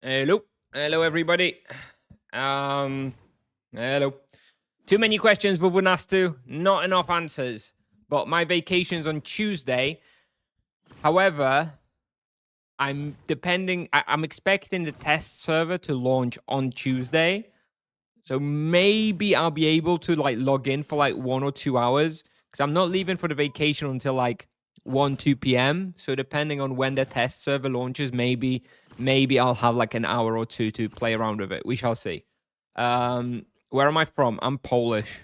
Hello. Hello, everybody. Hello. Too many questions for Vunastu, not enough answers. But my vacation's on Tuesday. However, I'm expecting the test server to launch on Tuesday. So maybe I'll be able to log in for 1 or 2 hours, because I'm not leaving for the vacation until 1, 2 p.m. So depending on when the test server launches, maybe I'll have an hour or two to play around with it. We shall see. Where am I from? I'm Polish.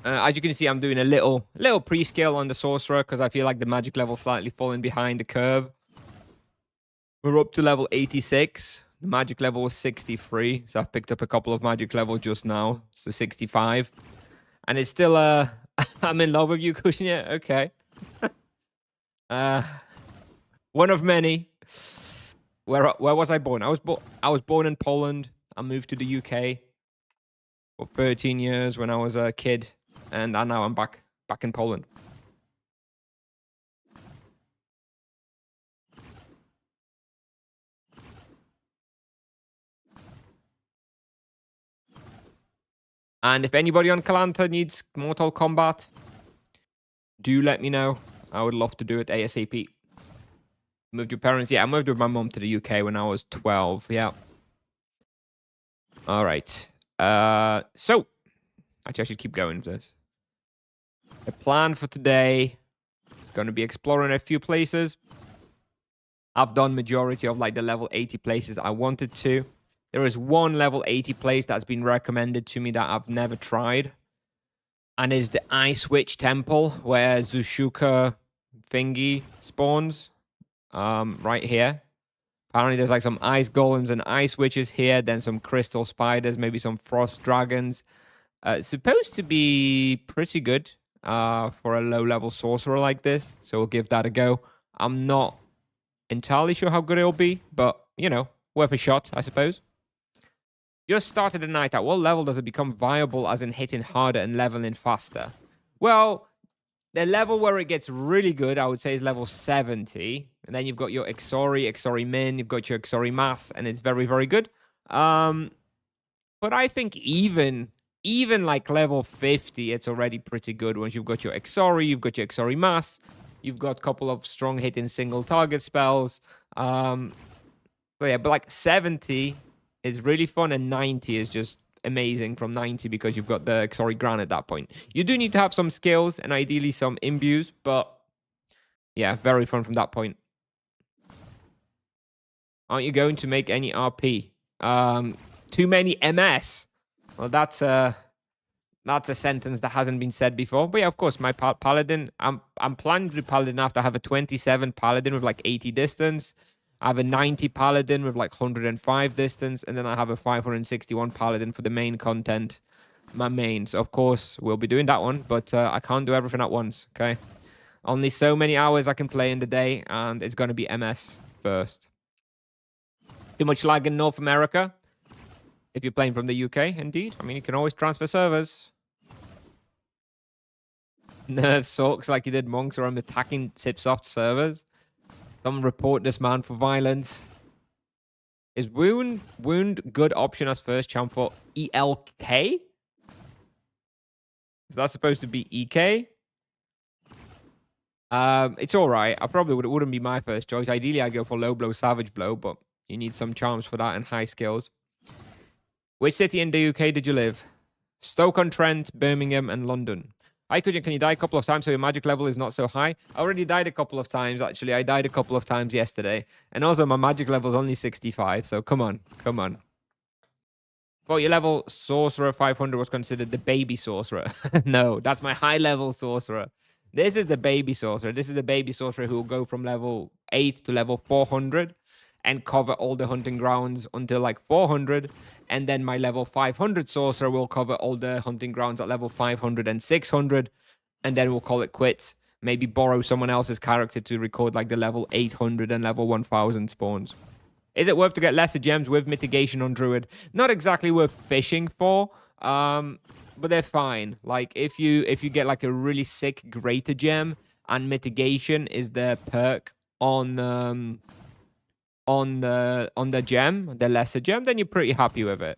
As you can see, I'm doing a little pre-skill on the Sorcerer, because I feel like the magic level slightly falling behind the curve. We're up to level 86. The magic level was 63, so I've picked up a couple of magic level just now, so 65. And it's still, I'm in love with you, Kushnia. Okay. One of many. Where was I born? I was born in Poland. I moved to the UK for 13 years when I was a kid, and now I'm back in Poland. And if anybody on Kalanta needs Mortal Kombat, do let me know. I would love to do it ASAP. Moved your parents? Yeah, I moved with my mom to the UK when I was 12. Yeah. All right. So, actually, I should keep going with this. The plan for today is going to be exploring a few places. I've done majority of the level 80 places I wanted to. There is one level 80 place that's been recommended to me that I've never tried. And it's the Ice Witch Temple, where Zushuka thingy spawns. Right here. Apparently there's some ice golems and ice witches here, then some crystal spiders, maybe some frost dragons. It's supposed to be pretty good for a low-level sorcerer like this, so we'll give that a go. I'm not entirely sure how good it'll be, but, worth a shot, I suppose. Just started the night out. What level does it become viable, as in hitting harder and leveling faster? Well, the level where it gets really good, I would say, is level 70. And then you've got your Exori Min, you've got your Exori Mass, and it's very, very good. But I think even level 50, it's already pretty good. Once you've got your Exori, you've got your Exori Mass, you've got a couple of strong hitting single target spells. So yeah, but 70 is really fun, and 90 is just amazing from 90, because you've got the Exori Gran at that point. You do need to have some skills and ideally some imbues, but yeah, very fun from that point. Aren't you going to make any RP? Too many MS. Well, that's a sentence that hasn't been said before. But yeah, of course, my paladin. I'm planning to do paladin after I have a 27 paladin with 80 distance. I have a 90 paladin with 105 distance, and then I have a 561 paladin for the main content, my main. So of course we'll be doing that one, but I can't do everything at once. Okay, only so many hours I can play in the day, and it's going to be MS first. Too much lag in North America. If you're playing from the UK, indeed. I mean, you can always transfer servers. Nerve sucks like you did monks, or I'm attacking Tipsoft servers. Someone report this man for violence. Is wound good option as first champ for ELK? Is that supposed to be EK? It's all right. I probably wouldn't be my first choice. Ideally, I'd go for low blow, savage blow, but you need some charms for that and high skills. Which city in the UK did you live? Stoke-on-Trent, Birmingham, and London. Hi, Kujin, can you die a couple of times so your magic level is not so high? I already died a couple of times, actually. I died a couple of times yesterday. And also, my magic level is only 65, so come on. Well, your level Sorcerer 500 was considered the baby Sorcerer. No, that's my high-level Sorcerer. This is the baby Sorcerer. This is the baby Sorcerer who will go from level 8 to level 400 and cover all the hunting grounds until 400. And then my level 500 Sorcerer will cover all the hunting grounds at level 500 and 600. And then we'll call it quits. Maybe borrow someone else's character to record the level 800 and level 1000 spawns. Is it worth to get lesser gems with mitigation on Druid? Not exactly worth fishing for, but they're fine. If you get a really sick greater gem and mitigation is the perk on the gem, the lesser gem, then you're pretty happy with it.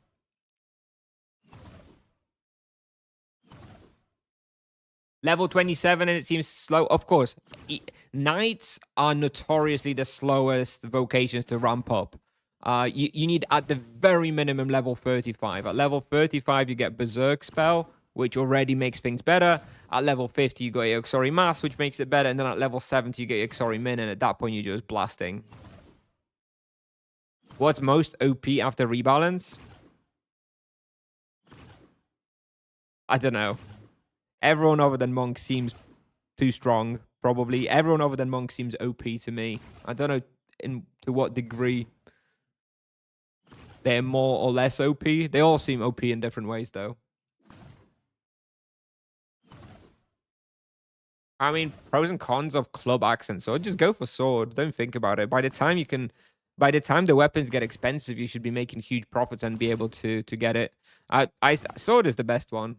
Level 27 and it seems slow. Of course, knights are notoriously the slowest vocations to ramp up. You need at the very minimum level 35. At level 35, you get Berserk spell, which already makes things better. At level 50, you got your Sorry Mass, which makes it better. And then at level 70, you get your Sorry Min. And at that point, you're just blasting. What's most OP after rebalance? I don't know. Everyone other than Monk seems too strong, probably. Everyone other than Monk seems OP to me. I don't know to what degree they're more or less OP. They all seem OP in different ways, though. I mean, pros and cons of club axe and sword. Just go for sword. Don't think about it. By the time the weapons get expensive, you should be making huge profits and be able to get it. Sword is the best one.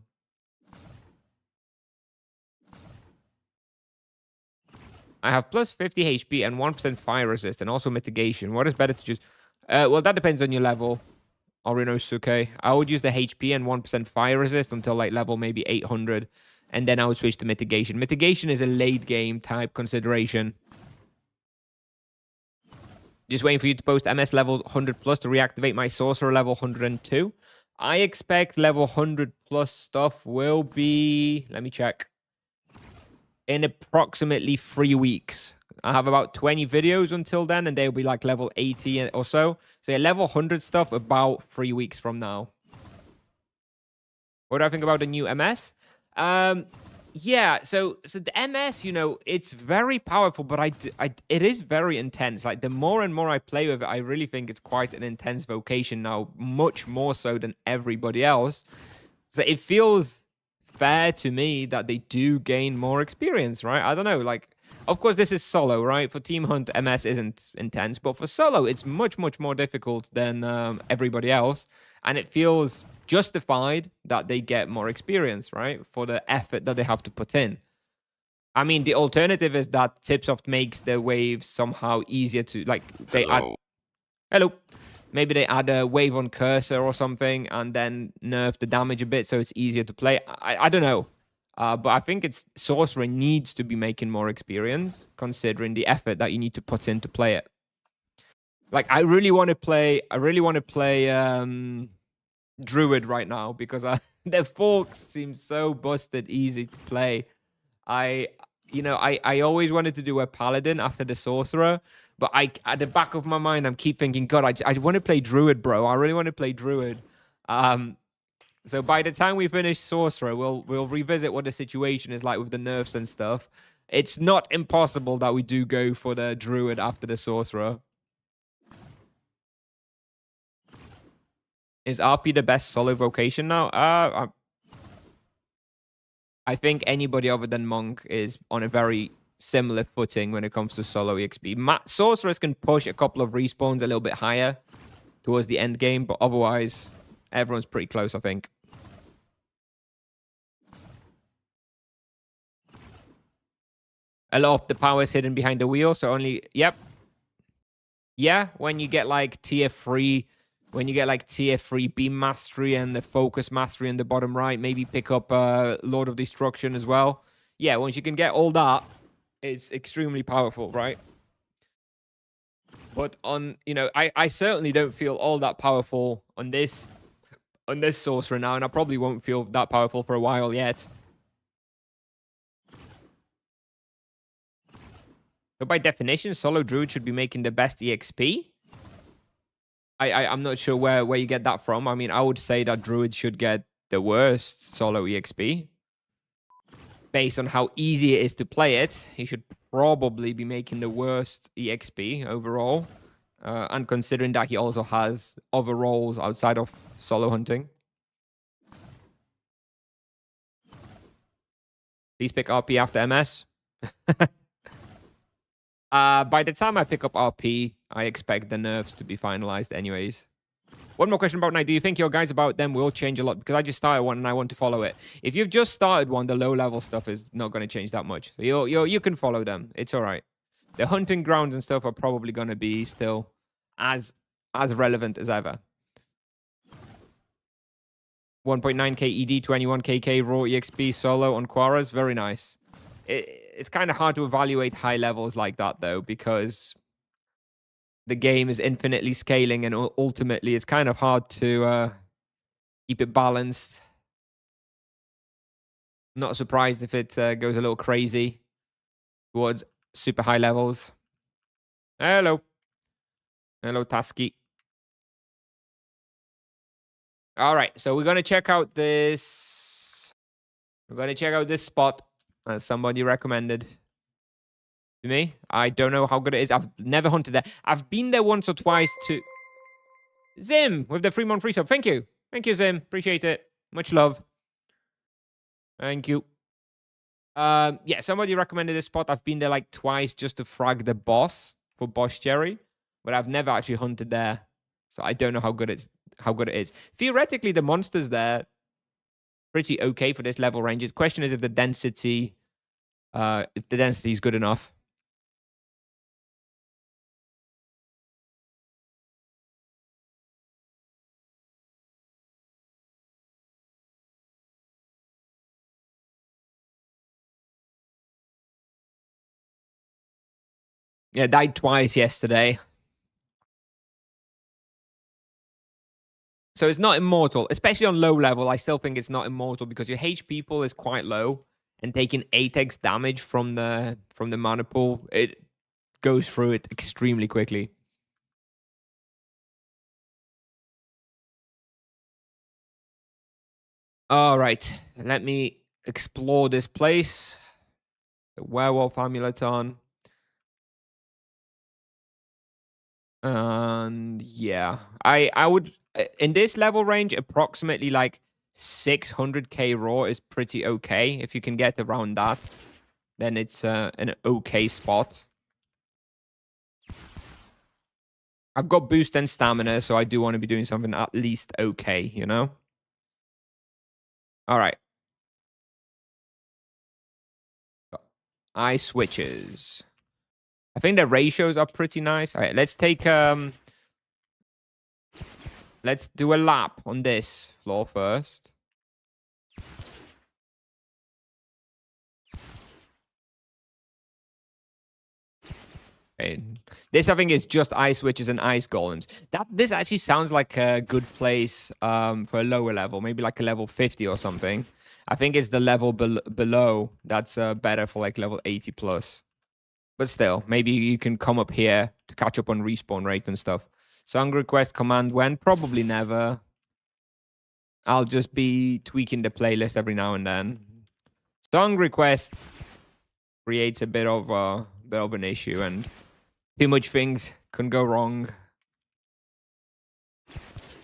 I have plus 50 HP and 1% fire resist and also mitigation. What is better to just... well, that depends on your level. Orinosuke. I would use the HP and 1% fire resist until like level maybe 800. And then I would switch to mitigation. Mitigation is a late game type consideration. Just waiting for you to post MS level 100 plus to reactivate my Sorcerer level 102. I expect level 100 plus stuff will be... Let me check. In approximately 3 weeks. I have about 20 videos until then, and they'll be like level 80 or so. So yeah, level 100 stuff about 3 weeks from now. What do I think about the new MS? Yeah, so the MS, you know, it's very powerful, but it is very intense. Like, the more and more I play with it, I really think it's quite an intense vocation now, much more so than everybody else. So it feels fair to me that they do gain more experience, right? I don't know, like, of course, this is solo, right? For Team Hunt, MS isn't intense, but for solo, it's much, much more difficult than everybody else. And it feels justified that they get more experience, right? For the effort that they have to put in. I mean, the alternative is that Tipsoft makes the waves somehow easier to, like, they add... Hello. Maybe they add a wave on cursor or something and then nerf the damage a bit so it's easier to play. I don't know. But I think Sorcerer needs to be making more experience considering the effort that you need to put in to play it. Like, I really want to play Druid right now because the forks seem so busted easy to play. I always wanted to do a Paladin after the Sorcerer, but at the back of my mind, I'm keep thinking, God, I want to play Druid, bro. I really want to play Druid. So by the time we finish Sorcerer, we'll revisit what the situation is like with the nerfs and stuff. It's not impossible that we do go for the Druid after the Sorcerer. Is RP the best solo vocation now? I think anybody other than Monk is on a very similar footing when it comes to solo EXP. Sorcerers can push a couple of respawns a little bit higher towards the end game, but otherwise, everyone's pretty close, I think. A lot of the power is hidden behind the wheel, so only... Yep. Yeah, when you get like tier 3... When you get like tier 3 beam mastery and the focus mastery in the bottom right, maybe pick up Lord of Destruction as well. Yeah, once you can get all that, it's extremely powerful, right? But on, you know, I certainly don't feel all that powerful on this Sorcerer now, and I probably won't feel that powerful for a while yet. So by definition, solo Druid should be making the best EXP. I'm not sure where you get that from. I mean, I would say that Druid should get the worst solo EXP. Based on how easy it is to play it, he should probably be making the worst EXP overall. And considering that he also has other roles outside of solo hunting. Please pick RP after MS. By the time I pick up RP, I expect the nerfs to be finalized anyways. One more question about Knight. Do you think your guys about them will change a lot? Because I just started one and I want to follow it. If you've just started one, the low-level stuff is not going to change that much. So you can follow them. It's all right. the hunting grounds and stuff are probably going to be still as relevant as ever. 1.9k ED, 21kk raw EXP solo on Quara's. Very nice. It's kind of hard to evaluate high levels like that, though, because the game is infinitely scaling, and ultimately it's kind of hard to keep it balanced. Not surprised if it goes a little crazy towards super high levels. Hello. Hello, Tasky. All right, so we're going to check out this. We're going to check out this spot that somebody recommended to me. I don't know how good it is. I've never hunted there. I've been there once or twice to... Zim with the 3-month free sub. Thank you. Thank you, Zim. Appreciate it. Much love. Thank you. Yeah, somebody recommended this spot. I've been there like twice just to frag the boss for Boss Cherry, but I've never actually hunted there. So I don't know how good it is. Theoretically, the monsters there pretty okay for this level range. The question is if the density is good enough. Yeah, died twice yesterday. So it's not immortal, especially on low level. I still think it's not immortal because your HP pool is quite low, and taking 8x damage from the mana pool, it goes through it extremely quickly. All right, let me explore this place. The werewolf amulet on. And yeah, I would, in this level range, approximately like 600k raw is pretty okay. If you can get around that, then it's an okay spot. I've got boost and stamina, so I do want to be doing something at least okay, you know? All right. Eye switches. I think the ratios are pretty nice. All right, let's take let's do a lap on this floor first. Okay. This, I think, is just ice switches and ice golems. This actually sounds like a good place for a lower level, maybe like a level 50 or something. I think it's the level below that's better for like level 80 plus. But still, maybe you can come up here to catch up on respawn rate and stuff. Song request command when? Probably never. I'll just be tweaking the playlist every now and then. Song request creates a bit of an issue, and too much things can go wrong.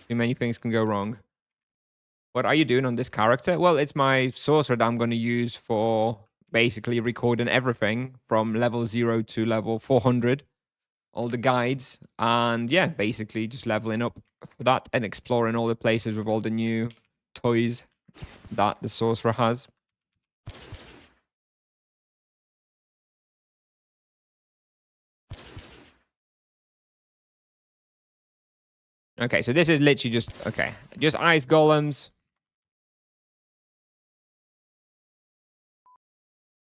Too many things can go wrong. What are you doing on this character? Well, it's my sorcerer that I'm going to use for basically recording everything from level 0 to level 400. All the guides. And yeah, basically just leveling up for that and exploring all the places with all the new toys that the sorcerer has. Okay, so this is literally just, okay, just ice golems.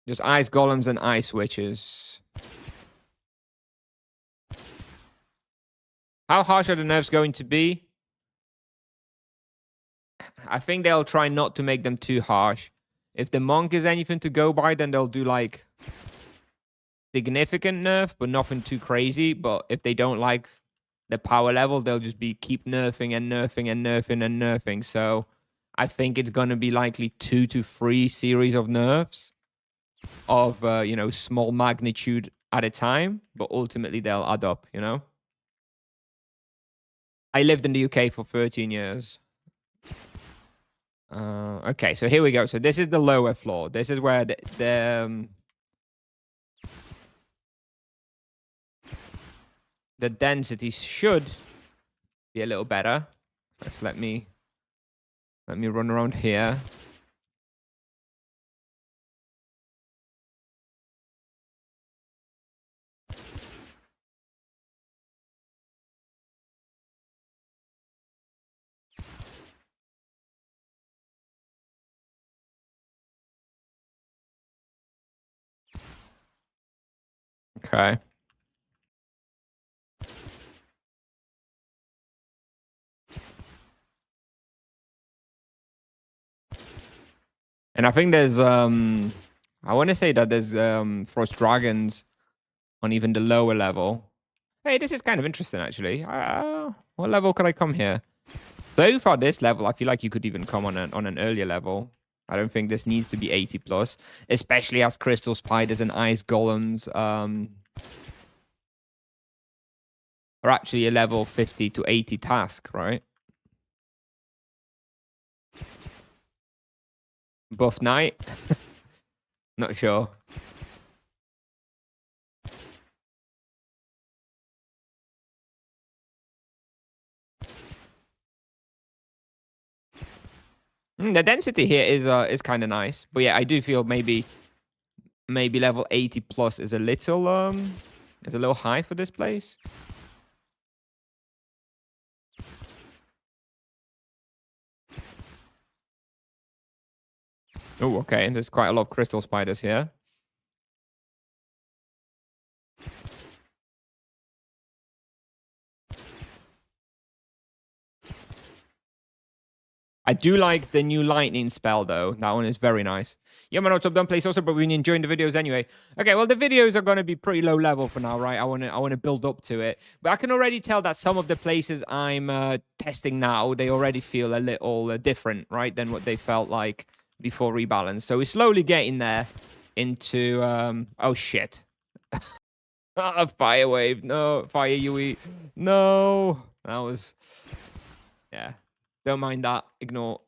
Just ice golems and ice switches. How harsh are the nerfs going to be? I think they'll try not to make them too harsh. If the monk is anything to go by, then they'll do like significant nerf, but nothing too crazy. But if they don't like the power level, they'll just be keep nerfing and nerfing and nerfing and nerfing. So I think it's going to be likely 2 to 3 series of nerfs of, you know, small magnitude at a time, but ultimately they'll add up, you know? I lived in the UK for 13 years. Okay, so here we go. So this is the lower floor. This is where the density should be a little better. Let's let me run around here. Okay. And I think there's I want to say that there's frost dragons on even the lower level. Hey, this is kind of interesting actually. What level could I come here? So far this level, I feel like you could even come on an earlier level. I don't think this needs to be 80 plus, especially as crystal spiders and ice golems are actually a level 50 to 80 task, right? Buff knight? Not sure. The density here is kind of nice, but yeah, I do feel maybe level 80 plus is a little high for this place. Oh, okay. There's quite a lot of crystal spiders here. I do like the new lightning spell, though. That one is very nice. Yeah, man, what's up, don't play Sorcerer, but we've been enjoying the videos anyway. Okay, well, the videos are going to be pretty low level for now, right? I want to build up to it. But I can already tell that some of the places I'm testing now, they already feel a little different, right, than what they felt like before rebalance. So we're slowly getting there into... oh, shit. Fire wave. No, fire UE. No. That was... Yeah. Don't mind that. Ignore.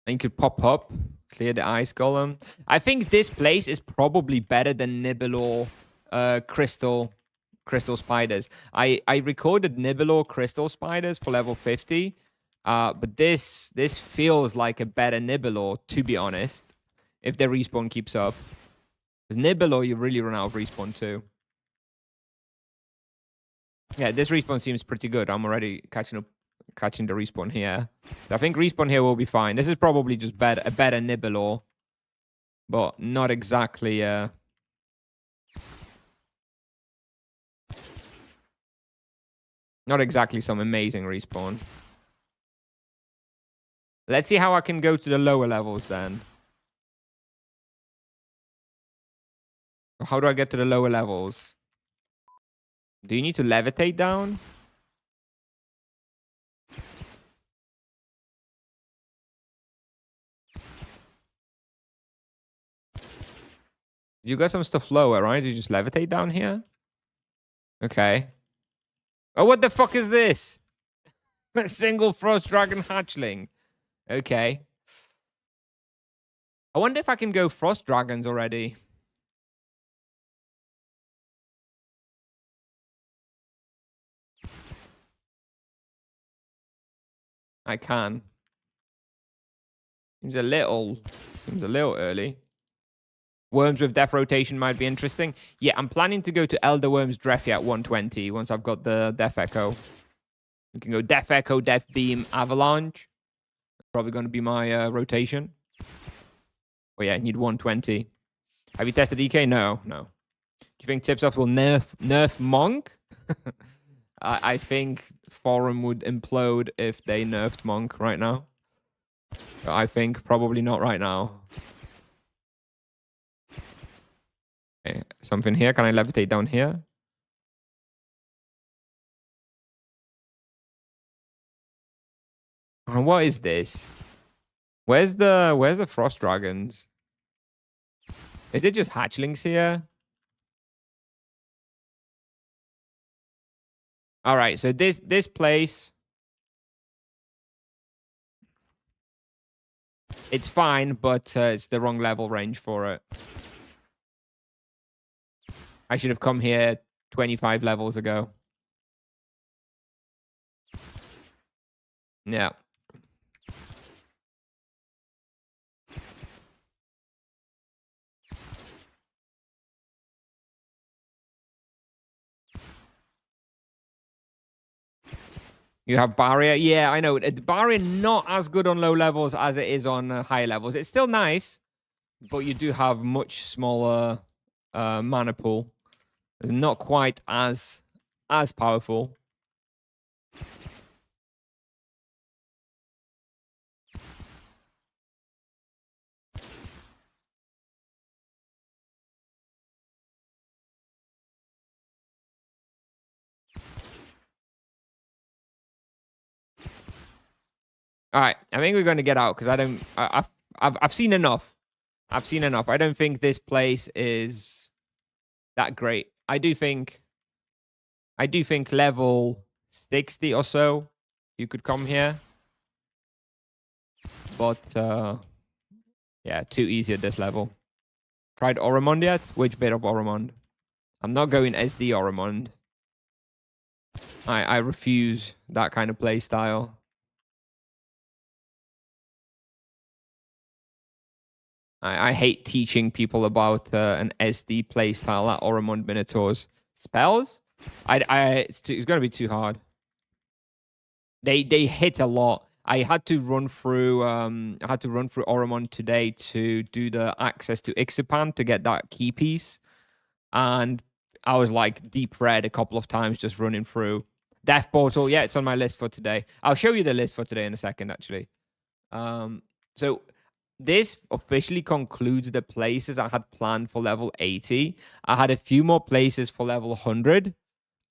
And you could pop up, clear the ice golem. I think this place is probably better than Nibelor crystal spiders. I recorded Nibelor crystal spiders for level 50. But this feels like a better Nibelor, to be honest, if the respawn keeps up. Because Nibelor, you really run out of respawn too. Yeah, this respawn seems pretty good. I'm already catching the respawn here. I think respawn here will be fine. This is probably just a better Nibelor, but not exactly some amazing respawn. Let's see how I can go to the lower levels then. How do I get to the lower levels? Do you need to levitate down? You got some stuff lower, right? You just levitate down here? Okay. Oh, what the fuck is this? A single frost dragon hatchling. Okay. I wonder if I can go frost dragons already. I can. Seems a little early. Worms with Death Rotation might be interesting. Yeah, I'm planning to go to Elder Worms Dreffy at 120 once I've got the Death Echo. We can go Death Echo, Death Beam, Avalanche. Probably going to be my rotation. Oh yeah, I need 120. Have you tested EK? No. Do you think Tipsoft will nerf Monk? I think Forum would implode if they nerfed Monk right now. But I think probably not right now. Okay, something here. Can I levitate down here? And what is this? Where's the frost dragons? Is it just hatchlings here? All right, so this place, it's fine, but it's the wrong level range for it. I should have come here 25 levels ago. Yeah. You have barrier. Yeah, I know. The barrier not as good on low levels as it is on higher levels. It's still nice, but you do have much smaller mana pool. It's not quite as powerful. All right, I think we're going to get out because I don't. I've seen enough. I've seen enough. I don't think this place is that great. I do think level 60 or so you could come here, but yeah, too easy at this level. Tried Oromond yet? Which bit of Oromond? I'm not going SD Oromond. I refuse that kind of play style. I hate teaching people about an SD playstyle at Oromond Minotaurs. Spells? It's going to be too hard. They hit a lot. I had to run through Oromond today to do the access to Ixapan to get that key piece, and I was like deep red a couple of times just running through. Death Portal, yeah, it's on my list for today. I'll show you the list for today in a second, actually. So this officially concludes the places I had planned for level 80. I had a few more places for level 100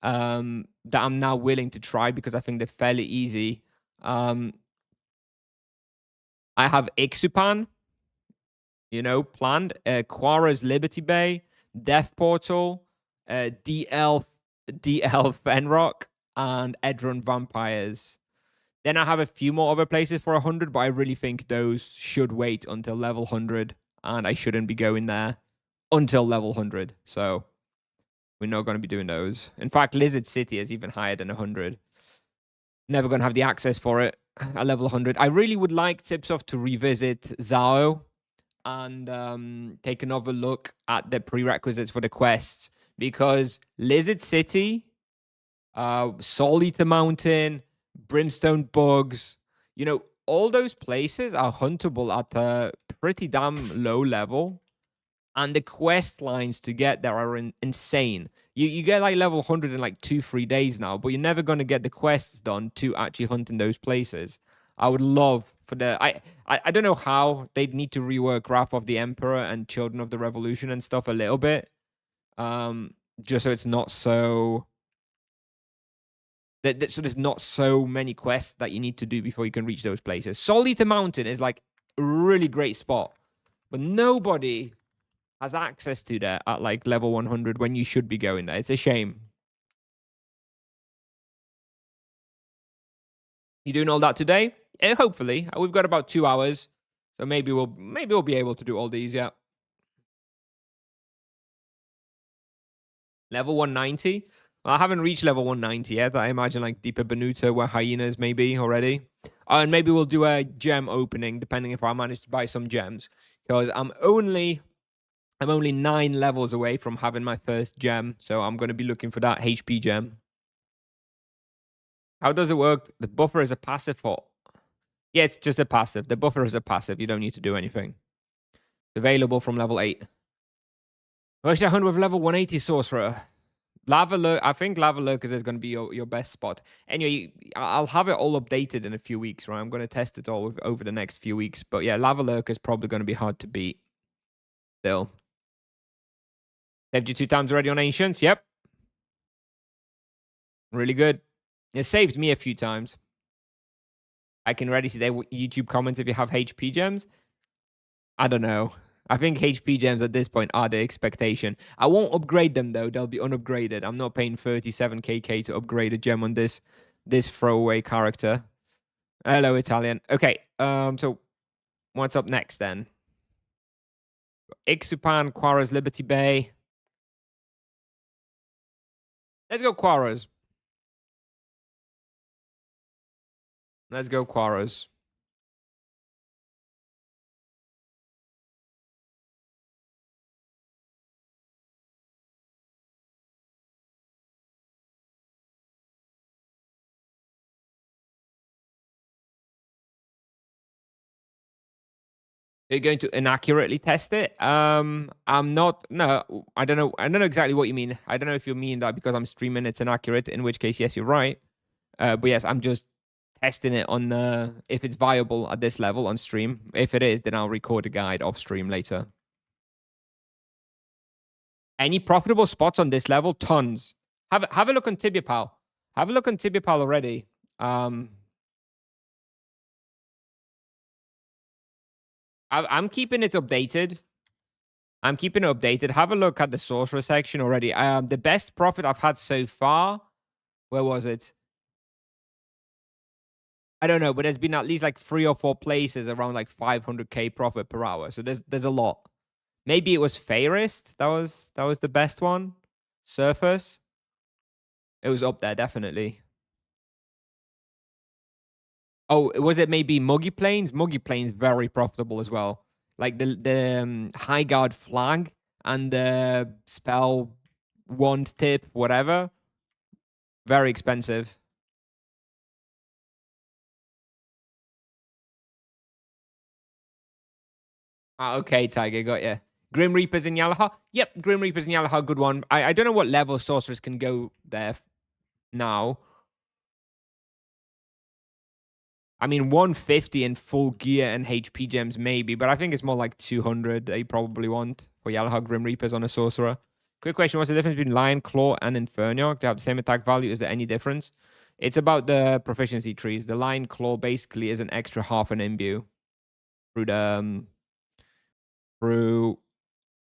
that I'm now willing to try because I think they're fairly easy. I have Ixupan, planned. Quara's Liberty Bay, Death Portal, DL Fenrock, and Edron Vampires. Then I have a few more other places for 100, but I really think those should wait until level 100, and I shouldn't be going there until level 100. So we're not going to be doing those. In fact, Lizard City is even higher than 100. Never going to have the access for it at level 100. I really would like Tipsoft to revisit Zao and take another look at the prerequisites for the quests, because Lizard City, Soul Eater Mountain, Brimstone Bugs, all those places are huntable at a pretty damn low level. And the quest lines to get there are insane. You get like level 100 in like 2-3 days now, but you're never going to get the quests done to actually hunt in those places. I would love for the... I don't know how they'd need to rework Wrath of the Emperor and Children of the Revolution and stuff a little bit. Just so it's not so... So there's not so many quests that you need to do before you can reach those places. Soul Eater Mountain is like a really great spot, but nobody has access to that at like level 100 when you should be going there. It's a shame. You doing all that today? Hopefully. We've got about 2 hours, so maybe we'll be able to do all these. Yeah. Level 190. Well, I haven't reached level 190 yet. I imagine like Deeper Benuta where hyenas maybe already. And maybe we'll do a gem opening depending if I manage to buy some gems, because I'm only 9 levels away from having my first gem, so I'm going to be looking for that HP gem. How does it work? The buffer is a passive for... Yeah, it's just a passive. The buffer is a passive. You don't need to do anything. It's available from level 8. Where's the 100 with level 180 Sorcerer? I think Lava Lurkers is going to be your best spot. Anyway, I'll have it all updated in a few weeks, right? I'm going to test it all over the next few weeks. But yeah, Lava Lurker is probably going to be hard to beat. Still. Saved you 2 times already on Ancients? Yep. Really good. It saved me a few times. I can already see their YouTube comments if you have HP gems. I don't know. I think HP gems at this point are the expectation. I won't upgrade them though. They'll be unupgraded. I'm not paying 37kk to upgrade a gem on this throwaway character. Hello, Italian. Okay. So what's up next then? Ixupan, Quara's Liberty Bay. Let's go Quara's. Let's go Quaras. You're going to inaccurately test it? I'm not. No, I don't know. I don't know exactly what you mean. I don't know if you mean that because I'm streaming it's inaccurate. In which case, yes, you're right. But yes, I'm just testing it on if it's viable at this level on stream. If it is, then I'll record a guide off stream later. Any profitable spots on this level? Tons. Have a look on Tibia Pal. Have a look on Tibia Pal already. I'm keeping it updated. I'm keeping it updated. Have a look at the Sorcerer section already. The best profit I've had so far, where was it? I don't know, but there's been at least like 3 or 4 places around like 500k profit per hour. So there's a lot. Maybe it was Fairest. That was the best one. Surface. It was up there definitely. Oh, was it maybe Muggy Plains? Muggy Plains very profitable as well. Like the High Guard flag and the spell wand tip, whatever. Very expensive. Ah, okay, Tiger, got you. Grim Reapers in Yalaha? Yep, Grim Reapers in Yalaha, good one. I don't know what level sorcerers can go there now. I mean, 150 in full gear and HP gems, maybe, but I think it's more like 200 they probably want for Yalaha Grim Reapers on a sorcerer. Quick question, what's the difference between Lion, Claw, and Inferno? They have the same attack value. Is there any difference? It's about the proficiency trees. The Lion Claw basically is an extra half an imbue through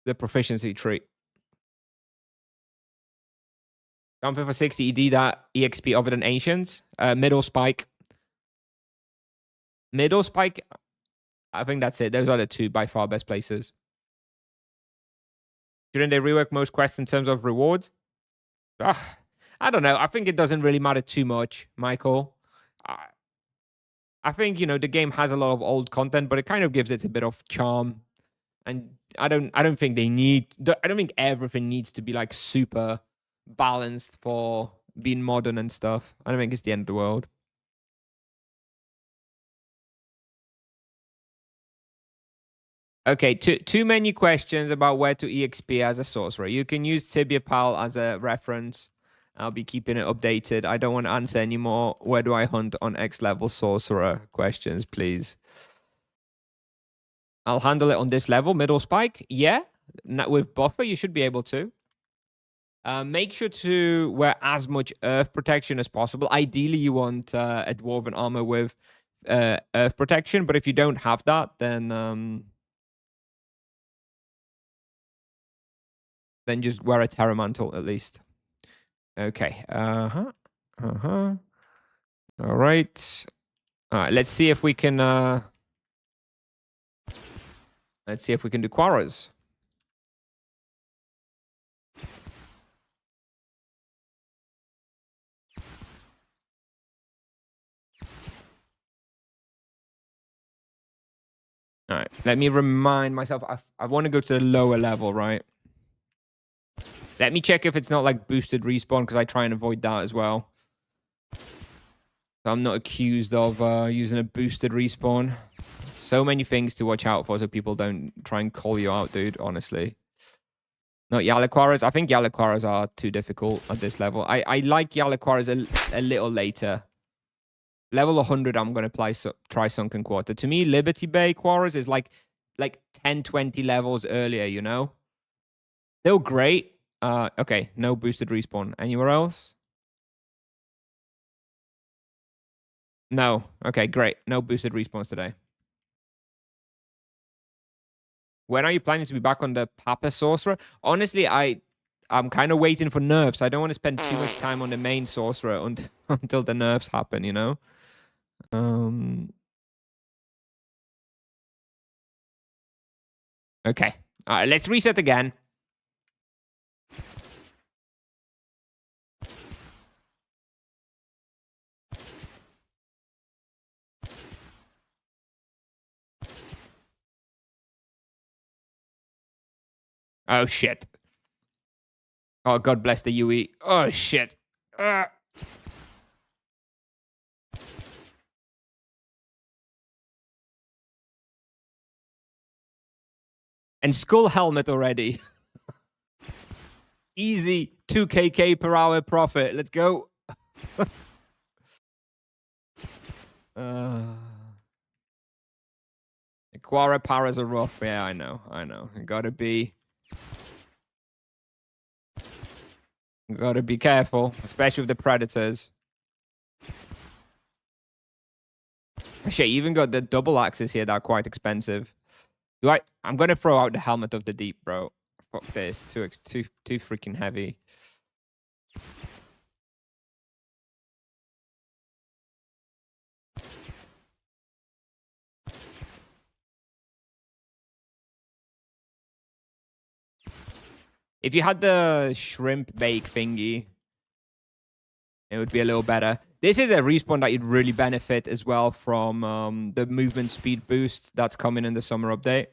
the proficiency tree. Jumping for 60 ED, that EXP other than Ancients. Middle Spike. Middle Spike, I think that's it. Those are the two by far best places. Shouldn't they rework most quests in terms of rewards? Ugh, I don't know. I think it doesn't really matter too much, Michael. I think, the game has a lot of old content, but it kind of gives it a bit of charm. And I don't think I don't think everything needs to be like super balanced for being modern and stuff. I don't think it's the end of the world. Okay, too many questions about where to EXP as a sorcerer. You can use Tibia Pal as a reference. I'll be keeping it updated. I don't want to answer any more where do I hunt on X level sorcerer questions, please. I'll handle it on this level, middle spike. Yeah, with buffer, you should be able to. Make sure to wear as much earth protection as possible. Ideally, you want a dwarven armor with earth protection, but if you don't have that, then just wear a terra mantle at least. Okay. All right. All right. Let's see if we can. Let's see if we can do Quaras. All right. Let me remind myself. I want to go to the lower level, right? Let me check if it's not like boosted respawn because I try and avoid that as well. So I'm not accused of using a boosted respawn. So many things to watch out for so people don't try and call you out, dude, honestly. Not Yalaquaras. I think Yalaquaras are too difficult at this level. I like Yalaquaras a little later. Level 100, I'm going to try Sunken Quarter. To me, Liberty Bay Quaras is like 10, 20 levels earlier, you know? Still great. Okay, no boosted respawn. Anywhere else? No. Okay, great. No boosted respawns today. When are you planning to be back on the Papa Sorcerer? Honestly, I'm kind of waiting for nerfs. I don't want to spend too much time on the main Sorcerer until the nerfs happen, you know? Okay. All right, let's reset again. Oh, shit. Oh, God bless the UE. Oh, shit. And skull helmet already. Easy 2kk per hour profit. Let's go. The Quara paras are rough. Yeah, I know. Gotta be careful, especially with the predators. Shit, you even got the double axes here that are quite expensive. I'm gonna throw out the helmet of the deep, bro. Fuck this. Too freaking heavy. If you had the shrimp bake thingy, it would be a little better. This is a respawn that you'd really benefit as well from the movement speed boost that's coming in the summer update.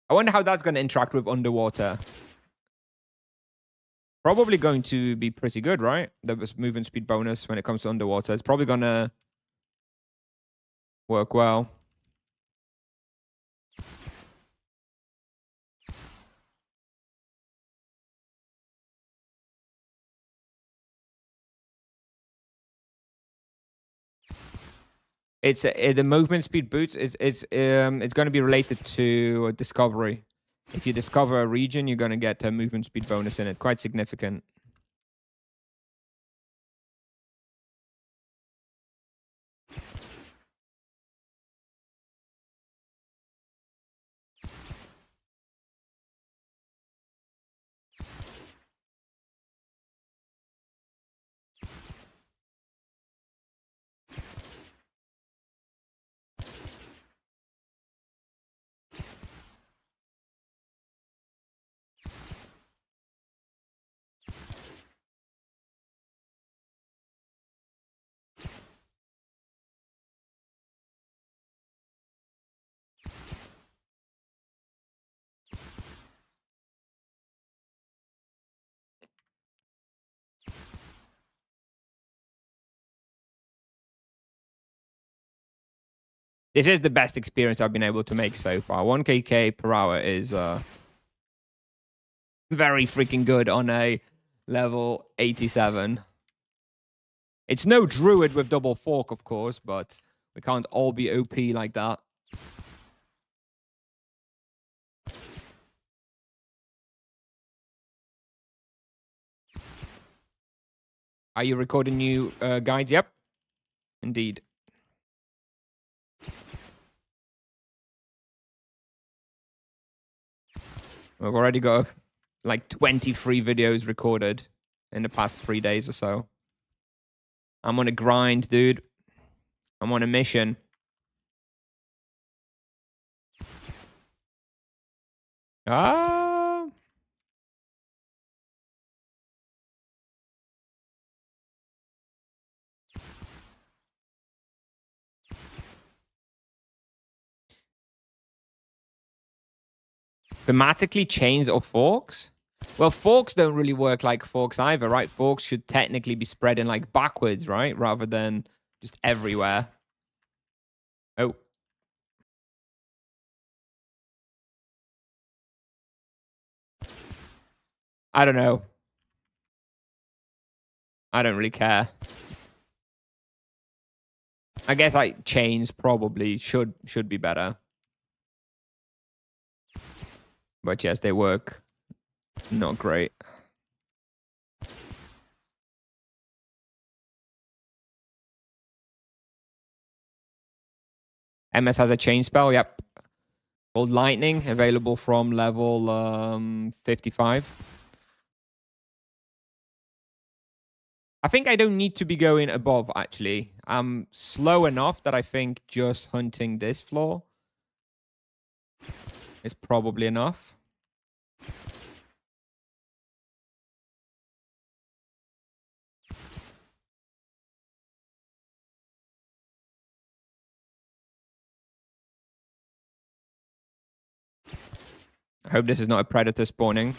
I wonder how that's going to interact with underwater. Probably going to be pretty good, right? The movement speed bonus when it comes to underwater. It's probably going to work well. It's the movement speed boost is it's going to be related to discovery. If you discover a region, you're going to get a movement speed bonus in it, quite significant. This is the best experience I've been able to make so far. 1kk per hour is very freaking good on a level 87. It's no druid with double fork, of course, but we can't all be OP like that. Are you recording new guides? Yep, indeed. We've already got like 23 videos recorded in the past 3 days or so. I'm on a grind, dude. I'm on a mission. Ah. Thematically chains or forks? Well, forks don't really work like forks either, right? Forks should technically be spreading like backwards, right? Rather than just everywhere. Oh. I don't know. I don't really care. I guess like chains probably should be better. But yes, they work. Not great. MS has a chain spell, yep. Called Lightning, available from level 55. I think I don't need to be going above, actually. I'm slow enough that I think just hunting this floor is probably enough. I hope this is not a predator spawning.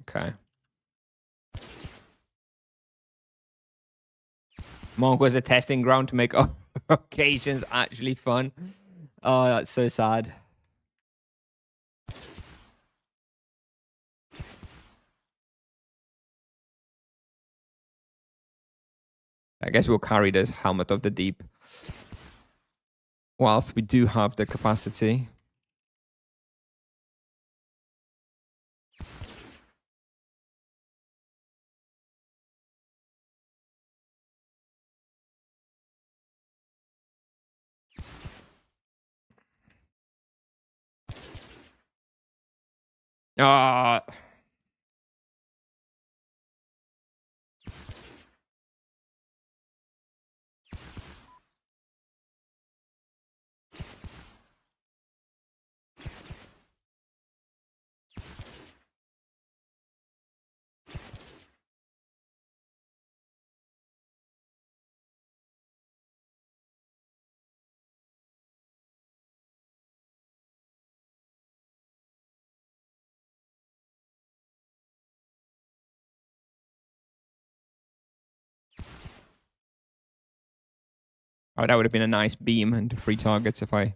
Okay. Monk was a testing ground to make occasions actually fun. Oh, that's so sad. I guess we'll carry this Helmet of the Deep. Whilst we do have the capacity. Ah. Oh, that would have been a nice beam into 3 targets if I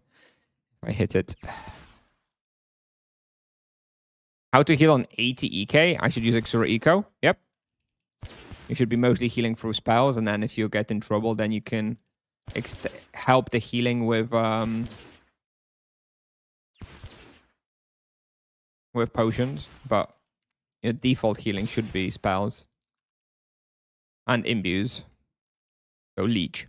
hit it. How to heal on 80 EK? I should use Exura Eco. Yep. You should be mostly healing through spells, and then if you get in trouble, then you can help the healing with potions. But your default healing should be spells and imbues. So leech.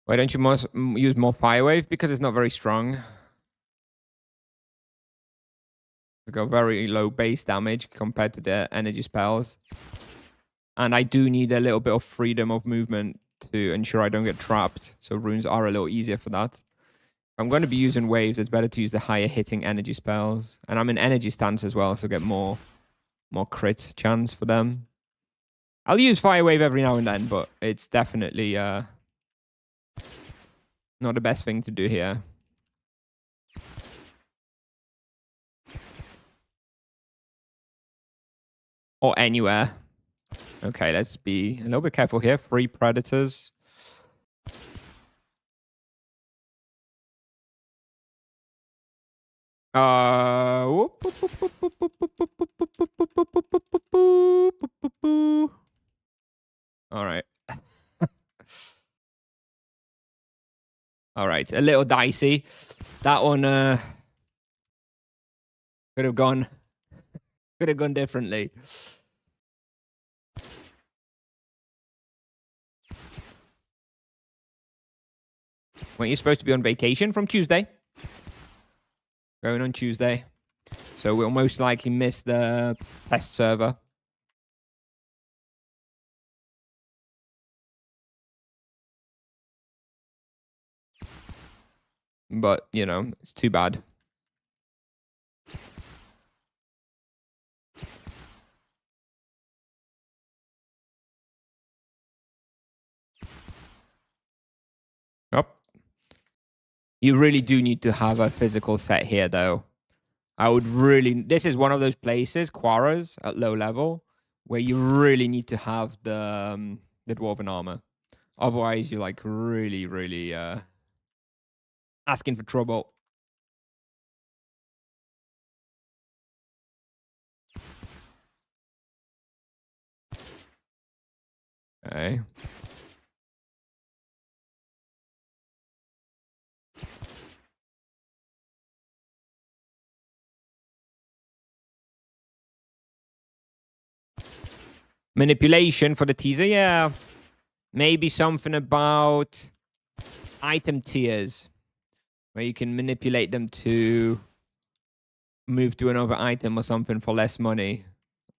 Why don't you use more Firewave? Because it's not very strong. It's got very low base damage compared to the energy spells. And I do need a little bit of freedom of movement to ensure I don't get trapped. So runes are a little easier for that. If I'm going to be using waves, it's better to use the higher hitting energy spells. And I'm in energy stance as well, so get more crit chance for them. I'll use Fire Wave every now and then, but it's definitely not the best thing to do here. Or anywhere. Okay, let's be a little bit careful here. 3 predators. All right. All right, a little dicey. That one could have gone differently. Weren't you supposed to be on vacation from Tuesday? Going on Tuesday. So we'll most likely miss the test server. But, you know, it's too bad. Oh. You really do need to have a physical set here, though. I would really... This is one of those places, Quara's, at low level, where you really need to have the Dwarven armor. Otherwise, you're, like, really, really asking for trouble. Okay. Manipulation for the teaser, yeah. Maybe something about item tiers, where you can manipulate them to move to another item or something for less money.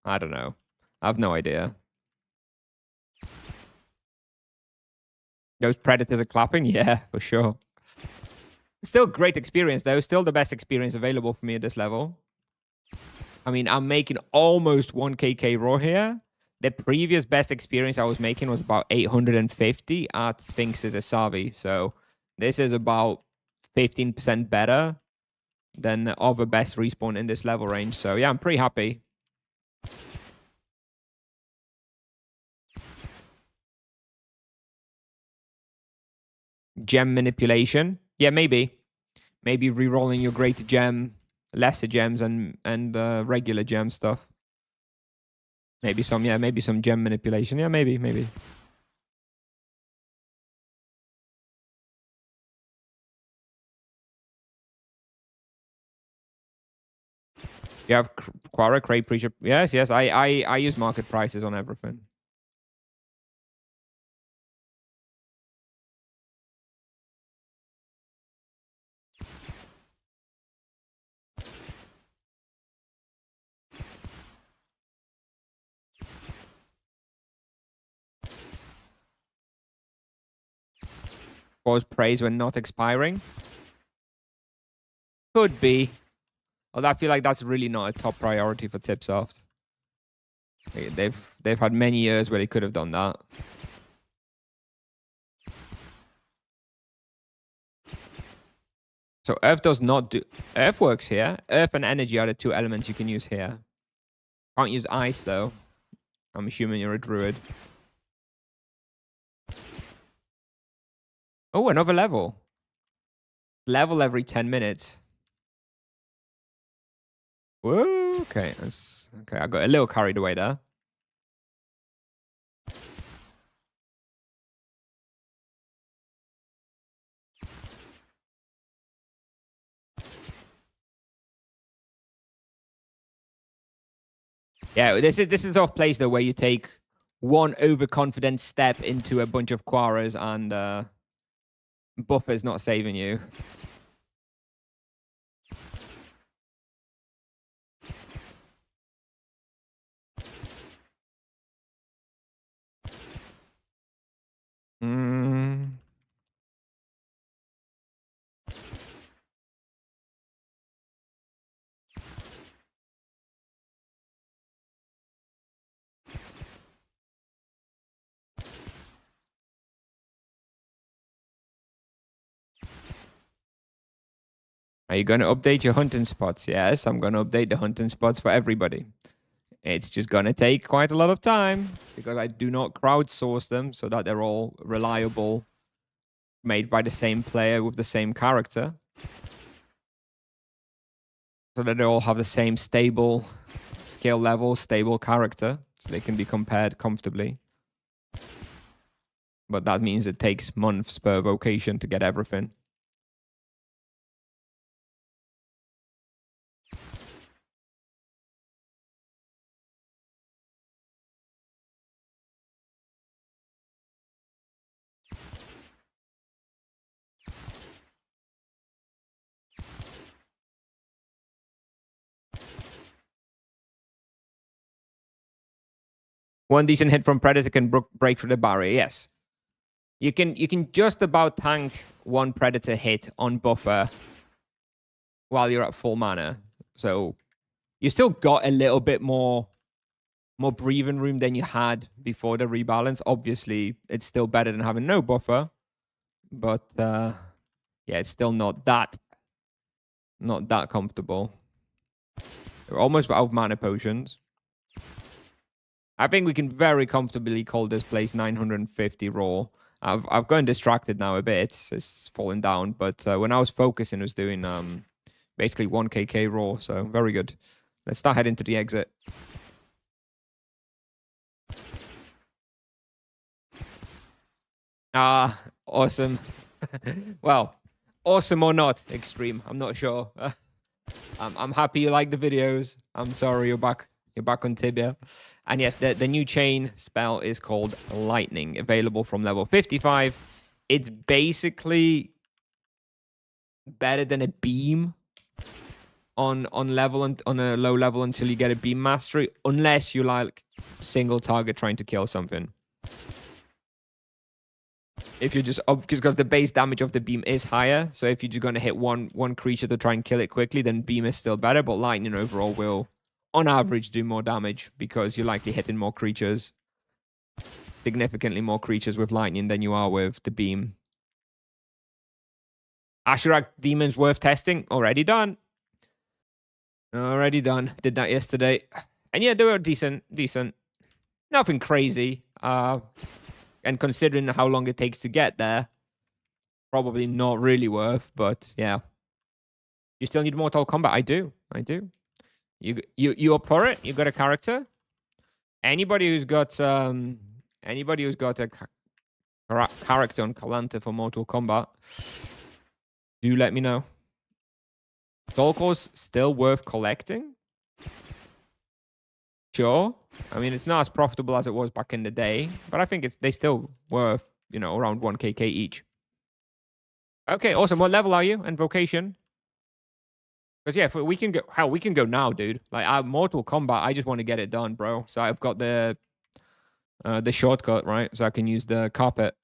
I don't know. I have no idea. Those predators are clapping? Yeah, for sure. Still great experience, though. Still the best experience available for me at this level. I mean, I'm making almost 1kk raw here. The previous best experience I was making was about 850 at Sphinx's Asavi. So this is about 15% better than the other best respawn in this level range. So yeah, I'm pretty happy. Gem manipulation. Yeah, maybe. Maybe re-rolling your greater gem, lesser gems, and regular gem stuff. Maybe some gem manipulation. Yeah, maybe. You have Quara, Crate, Preacher. Yes, I use market prices on everything. Cause praise when not expiring. Could be. Although I feel like that's really not a top priority for Tipsoft. They've had many years where they could have done that. So Earth does not do... Earth works here. Earth and energy are the two elements you can use here. Can't use ice, though. I'm assuming you're a druid. Oh, another level. Level every 10 minutes. Whoa, okay. Okay, I got a little carried away there. Yeah, this is the place though where you take one overconfident step into a bunch of Quaras and Buffer's not saving you. Are you going to update your hunting spots? Yes, I'm going to update the hunting spots for everybody. It's just going to take quite a lot of time because I do not crowdsource them so that they're all reliable, made by the same player with the same character. So that they all have the same stable skill level, stable character, so they can be compared comfortably. But that means it takes months per vocation to get everything. One decent hit from Predator can break through the barrier, yes. You can just about tank one Predator hit on Buffer while you're at full mana. So you still got a little bit more breathing room than you had before the rebalance. Obviously, it's still better than having no Buffer. But yeah, it's still not that comfortable. We're almost out of mana potions. I think we can very comfortably call this place 950 raw. I've gotten distracted now a bit. So it's falling down. But when I was focusing, it was doing basically 1kk raw. So very good. Let's start heading to the exit. Ah, awesome. Well, awesome or not, Extreme. I'm not sure. I'm happy you like the videos. I'm sorry you're back. You're back on Tibia. And yes, the new chain spell is called Lightning, available from level 55. It's basically better than a beam on level and on a low level until you get a beam mastery, unless you like single target trying to kill something. If you're just because the base damage of the beam is higher, so if you're just gonna hit one creature to try and kill it quickly, then beam is still better. But lightning overall will, on average, do more damage because you're likely hitting more creatures, significantly more creatures with lightning than you are with the beam. Asherak Demon's worth testing. Already done. Already done. Did that yesterday. And yeah, they were decent. Nothing crazy. And considering how long it takes to get there, probably not really worth, but yeah. You still need Mortal Kombat. I do. You up for it? You got a character? Anybody who's got a character on Kalanta for Mortal Kombat, do let me know. Soul Core's still worth collecting? Sure. I mean, it's not as profitable as it was back in the day, but I think they still worth, around 1kk each. Okay, awesome. What level are you and vocation? Because yeah, we can go now, dude. Like Mortal Kombat, I just want to get it done, bro. So I've got the shortcut, right? So I can use the carpet.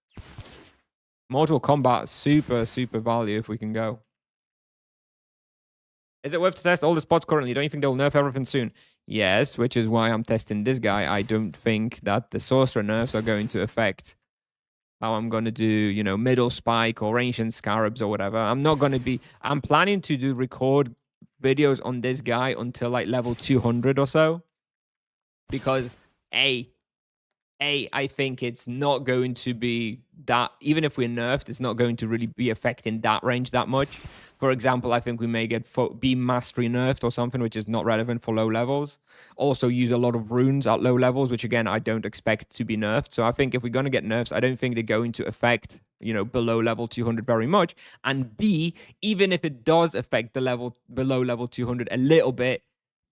Mortal Kombat, super value if we can go. Is it worth to test all the spots currently? Don't you think they'll nerf everything soon? Yes, which is why I'm testing this guy. I don't think that the Sorcerer nerfs are going to affect how I'm going to do, middle spike or ancient scarabs or whatever. I'm planning to record videos on this guy until like level 200 or so. Because I think it's not going to be that, even if we're nerfed, it's not going to really be affecting that range that much. For example, I think we may get Beam Mastery nerfed or something, which is not relevant for low levels. Also use a lot of runes at low levels, which again, I don't expect to be nerfed. So I think if we're going to get nerfs, I don't think they're going to affect, below level 200 very much. And B, even if it does affect the level below level 200 a little bit,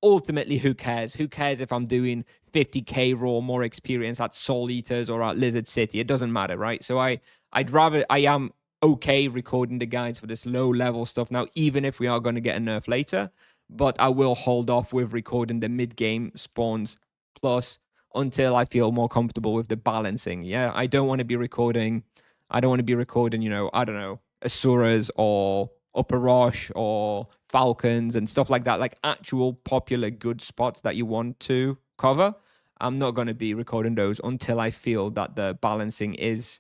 ultimately, who cares? Who cares if I'm doing 50k raw more experience at Soul Eaters or at Lizard City? It doesn't matter, right? So I am okay recording the guides for this low level stuff now, even if we are going to get a nerf later. But I will hold off with recording the mid game spawns plus until I feel more comfortable with the balancing. Yeah, I don't want to be recording. I don't know, Asuras or Upper Rosh or Falcons and stuff like that, like actual popular good spots that you want to cover. I'm not going to be recording those until I feel that the balancing is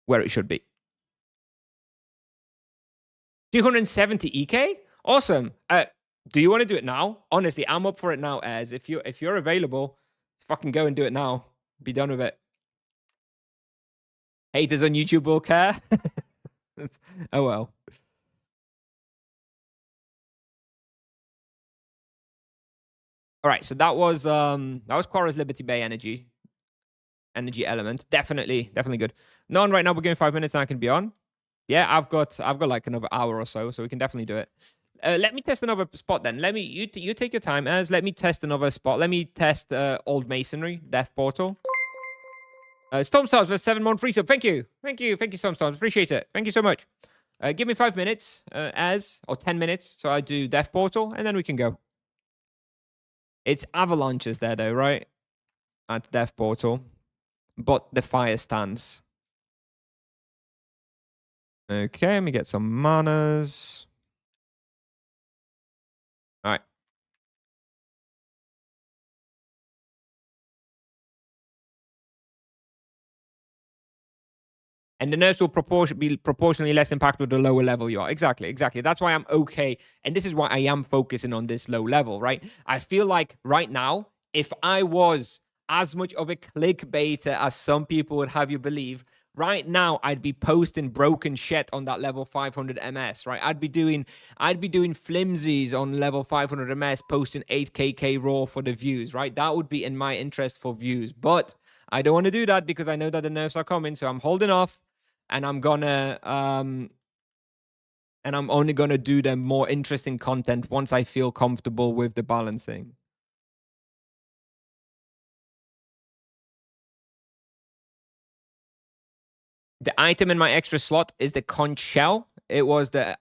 where it should be. 270 EK? Awesome. Do you want to do it now? Honestly, I'm up for it now, Az. If you're available, fucking go and do it now. Be done with it. Haters on YouTube will care. Oh well. All right, so that was Quara's Liberty Bay energy element. Definitely good. No one right now. We're going 5 minutes and I can be on. Yeah, I've got like another hour or so we can definitely do it. Let me test another spot then. You take your time, Az. Let me test another spot. Let me test Old Masonry, Death Portal. Stormstars for 7-month free sub. Thank you, Stormstars. Appreciate it. Thank you so much. Give me 5 minutes, or 10 minutes, so I do Death Portal, and then we can go. It's avalanches there, though, right? At Death Portal, but the fire stands. Okay, let me get some manas. All right. And the nerfs will be proportionally less impactful the lower level you are. Exactly. That's why I'm okay. And this is why I am focusing on this low level, right? I feel like right now, if I was as much of a clickbaiter as some people would have you believe, right now I'd be posting broken shit on that level 500 MS, right? I'd be doing flimsies on level 500 MS, posting 8kk raw for the views, right? That would be in my interest for views. But I don't want to do that because I know that the nerfs are coming, so I'm holding off. And I'm only gonna do the more interesting content once I feel comfortable with the balancing. The item in my extra slot is the conch shell. It was the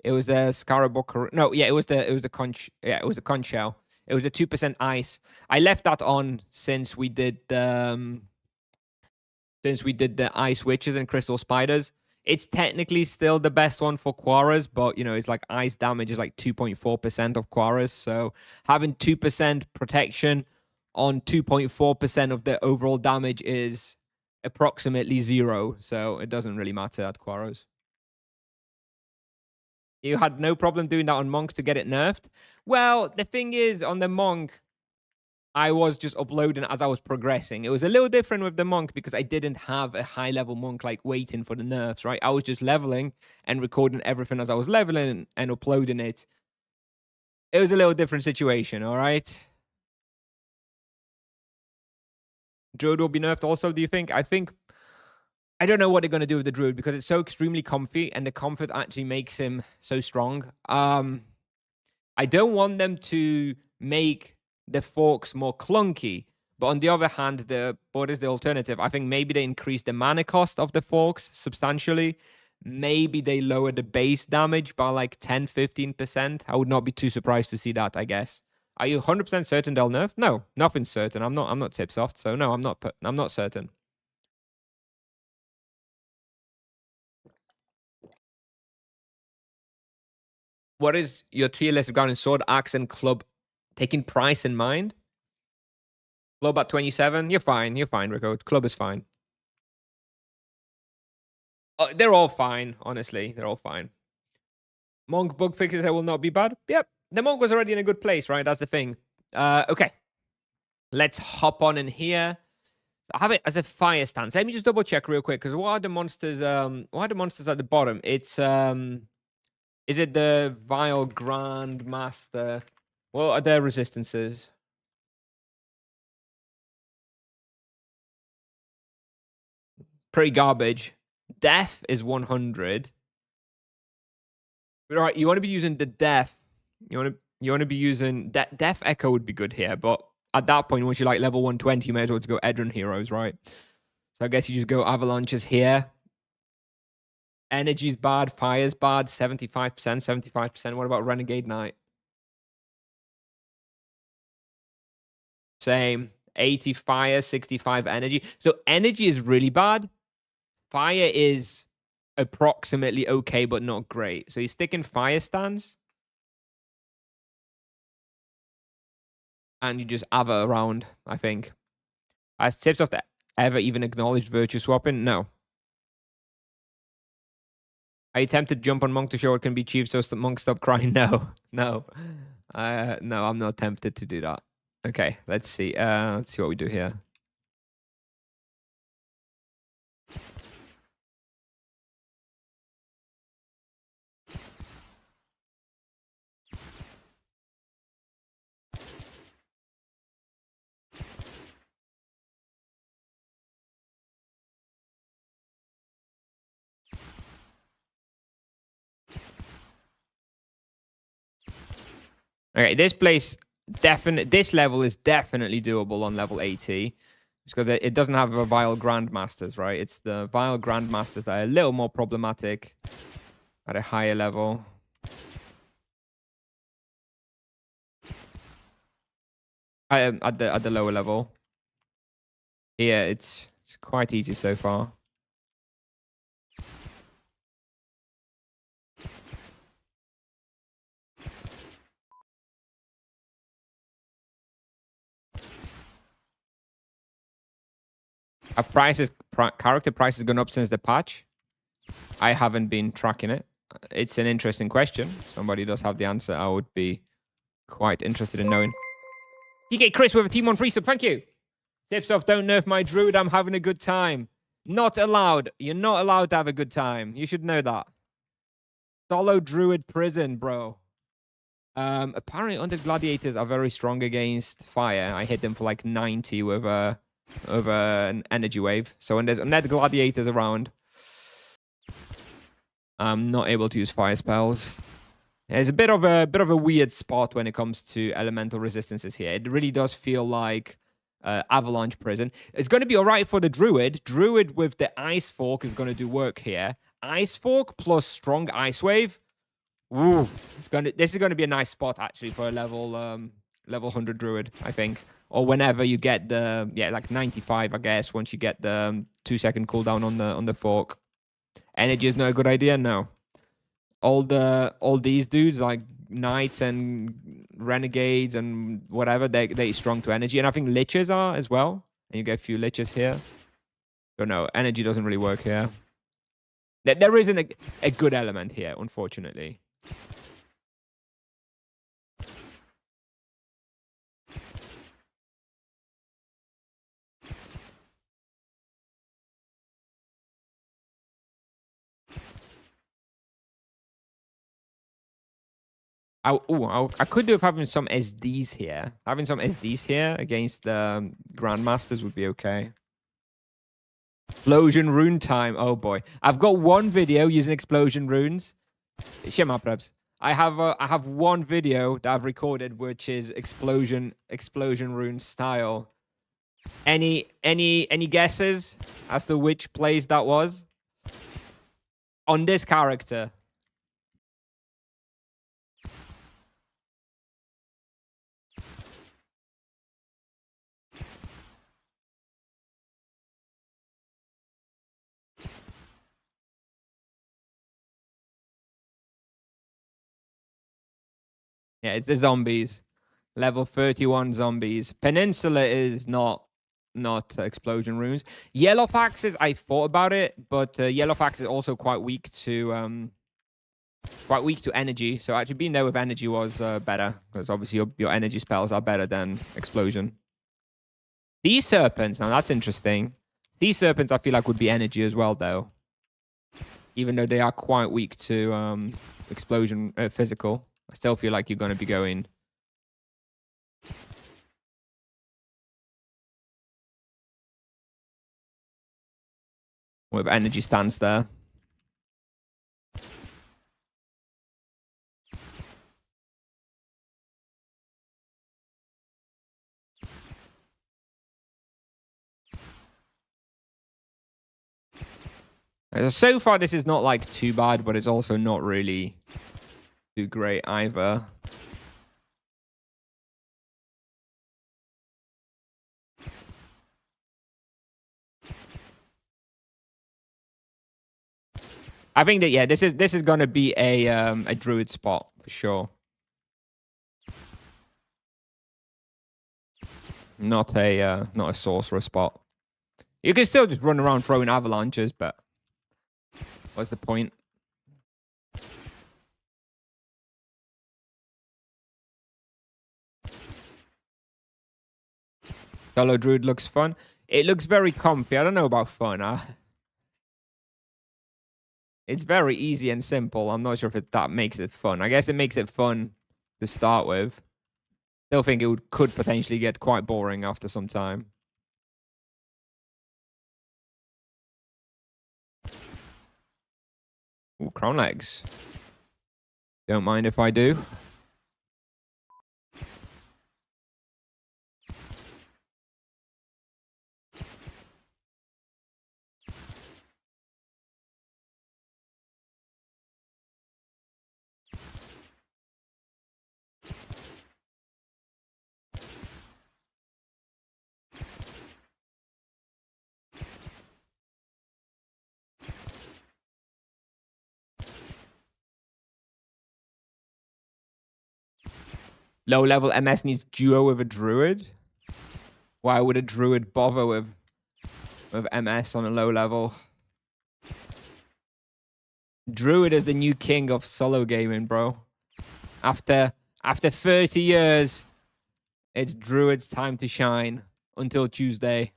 Scarabocca. No, yeah, it was the conch. Yeah, it was the conch shell. It was the 2% ice. I left that on since we did since we did the Ice Witches and Crystal Spiders. It's technically still the best one for Quaras, but, you know, it's like ice damage is like 2.4% of Quaras. So having 2% protection on 2.4% of the overall damage is approximately 0. So it doesn't really matter at Quaras. You had no problem doing that on Monk to get it nerfed? Well, the thing is, on the Monk, I was just uploading as I was progressing. It was a little different with the Monk because I didn't have a high-level Monk, like, waiting for the nerfs, right? I was just leveling and recording everything as I was leveling and uploading it. It was a little different situation, all right? Druid will be nerfed also, do you think? I don't know what they're going to do with the Druid because it's so extremely comfy and the comfort actually makes him so strong. I don't want them to make the forks more clunky, but on the other hand, what is the alternative? I think maybe they increase the mana cost of the forks substantially. Maybe they lower the base damage by like 10-15%. I would not be too surprised to see that, I guess. Are you 100% certain they'll nerf? No, nothing's certain. I'm not Tipsoft, so no, I'm not certain. What is your tier list regarding sword, axe, and club, taking price in mind? Club at 27? You're fine, Rico. Club is fine. They're all fine, honestly. They're all fine. Monk bug fixes will not be bad. Yep, the Monk was already in a good place, right? That's the thing. Okay. Let's hop on in here. I have it as a fire stance. Let me just double check real quick, because what are the monsters? What are the monsters at the bottom? It's is it the Vile Grandmaster? What are their resistances? Pretty garbage. Death is 100. All right, you want to be using the death. You want to be using Death Echo would be good here, but at that point, once you're like level 120, you may as well just go Edron Heroes, right? So I guess you just go Avalanches here. Energy's bad, Fire's bad, 75%. What about Renegade Knight? Same. 80 Fire, 65 Energy. So Energy is really bad. Fire is approximately okay, but not great. So you stick in Fire stance. And you just Ava around, I think. Has Tipsoft ever even acknowledged virtue swapping? No. Are you tempted to jump on Monk to show it can be achieved so Monk stop crying? No. No, I'm not tempted to do that. Okay, let's see. Let's see what we do here. Okay, this level is definitely doable on level 80. Because it doesn't have a Vile Grandmasters, right? It's the Vile Grandmasters that are a little more problematic at a higher level. At the lower level. Yeah, it's quite easy so far. Character price has gone up since the patch? I haven't been tracking it. It's an interesting question. Somebody does have the answer. I would be quite interested in knowing. DK Chris with a Team 1 free sub. Thank you. Tipsoft, don't nerf my druid. I'm having a good time. Not allowed. You're not allowed to have a good time. You should know that. Solo druid prison, bro. Apparently, Undead Gladiators are very strong against fire. I hit them for like 90 with an energy wave. So when there's Undead Gladiators around, I'm not able to use fire spells. There's a bit of a weird spot when it comes to elemental resistances here. It really does feel like Avalanche Prison. It's going to be all right for the Druid. Druid with the Ice Fork is going to do work here. Ice Fork plus strong Ice Wave. Ooh, this is going to be a nice spot actually for a level 100 Druid, I think. or whenever you get the like 95, I guess, once you get the 2-second cooldown on the fork. Energy is not a good idea. No, all these dudes like knights and renegades and whatever, they strong to energy, and I think liches are as well. And you get a few liches here. So no, energy doesn't really work here. There isn't a good element here, unfortunately. I could do with having some SDs here. Having some SDs here against the Grandmasters would be okay. Explosion rune time. Oh boy, I've got one video using explosion runes. Shema Prebs. I have one video that I've recorded which is explosion rune style. Any guesses as to which plays that was? On this character. Yeah, it's the zombies. Level 31 zombies. Peninsula is not explosion runes. Yellow Faxes, I thought about it, but Yellow Fax is also quite weak to energy. So actually being there with energy was better, because obviously your energy spells are better than explosion. These serpents, now that's interesting. These serpents I feel like would be energy as well, though. Even though they are quite weak to explosion physical. I still feel like you're going to be going... with energy stance there. So far, this is not like too bad, but it's also not really too great either. I think that this is gonna be a druid spot for sure. Not a sorcerer spot. You can still just run around throwing avalanches, but what's the point? Solo druid looks fun. It looks very comfy. I don't know about fun. It's very easy and simple. I'm not sure if that makes it fun. I guess it makes it fun to start with. Still think it could potentially get quite boring after some time. Ooh, crown legs. Don't mind if I do. Low level MS needs duo with a druid. Why would a druid bother with MS on a low level? Druid is the new king of solo gaming, bro. After 30 years, it's Druid's time to shine until Tuesday.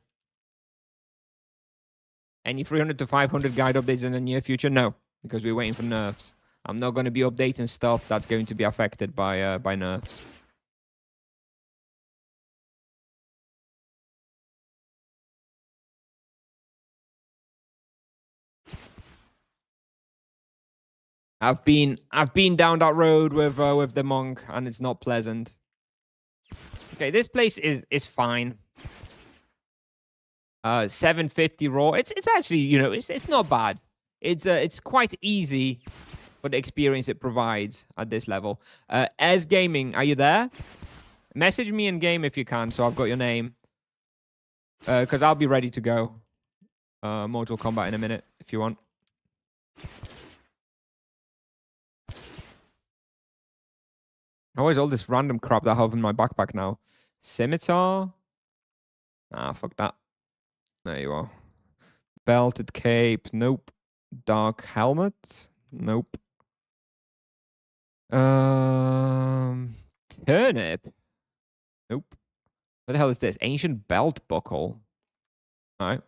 Any 300 to 500 guide updates in the near future? No, because we're waiting for nerfs. I'm not going to be updating stuff that's going to be affected by nerfs. I've been down that road with the monk, and it's not pleasant. Okay, this place is fine. 750 raw. It's actually, you know, it's not bad. It's quite easy for the experience it provides at this level. Ez Gaming, are you there? Message me in game if you can, so I've got your name. Because I'll be ready to go. Mortal Kombat in a minute, if you want. Always all this random crap that I have in my backpack now. Scimitar? Ah, fuck that. There you are. Belted cape. Nope. Dark helmet. Nope. Turnip. Nope. What the hell is this? Ancient belt buckle. All right.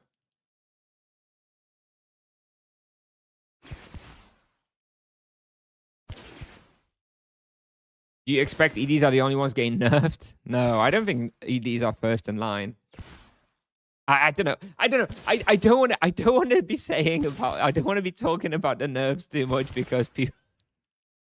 Do you expect EDs are the only ones getting nerfed? No, I don't think EDs are first in line. I don't know. I don't know. I don't want to be saying about. I don't want to be talking about the nerfs too much because people.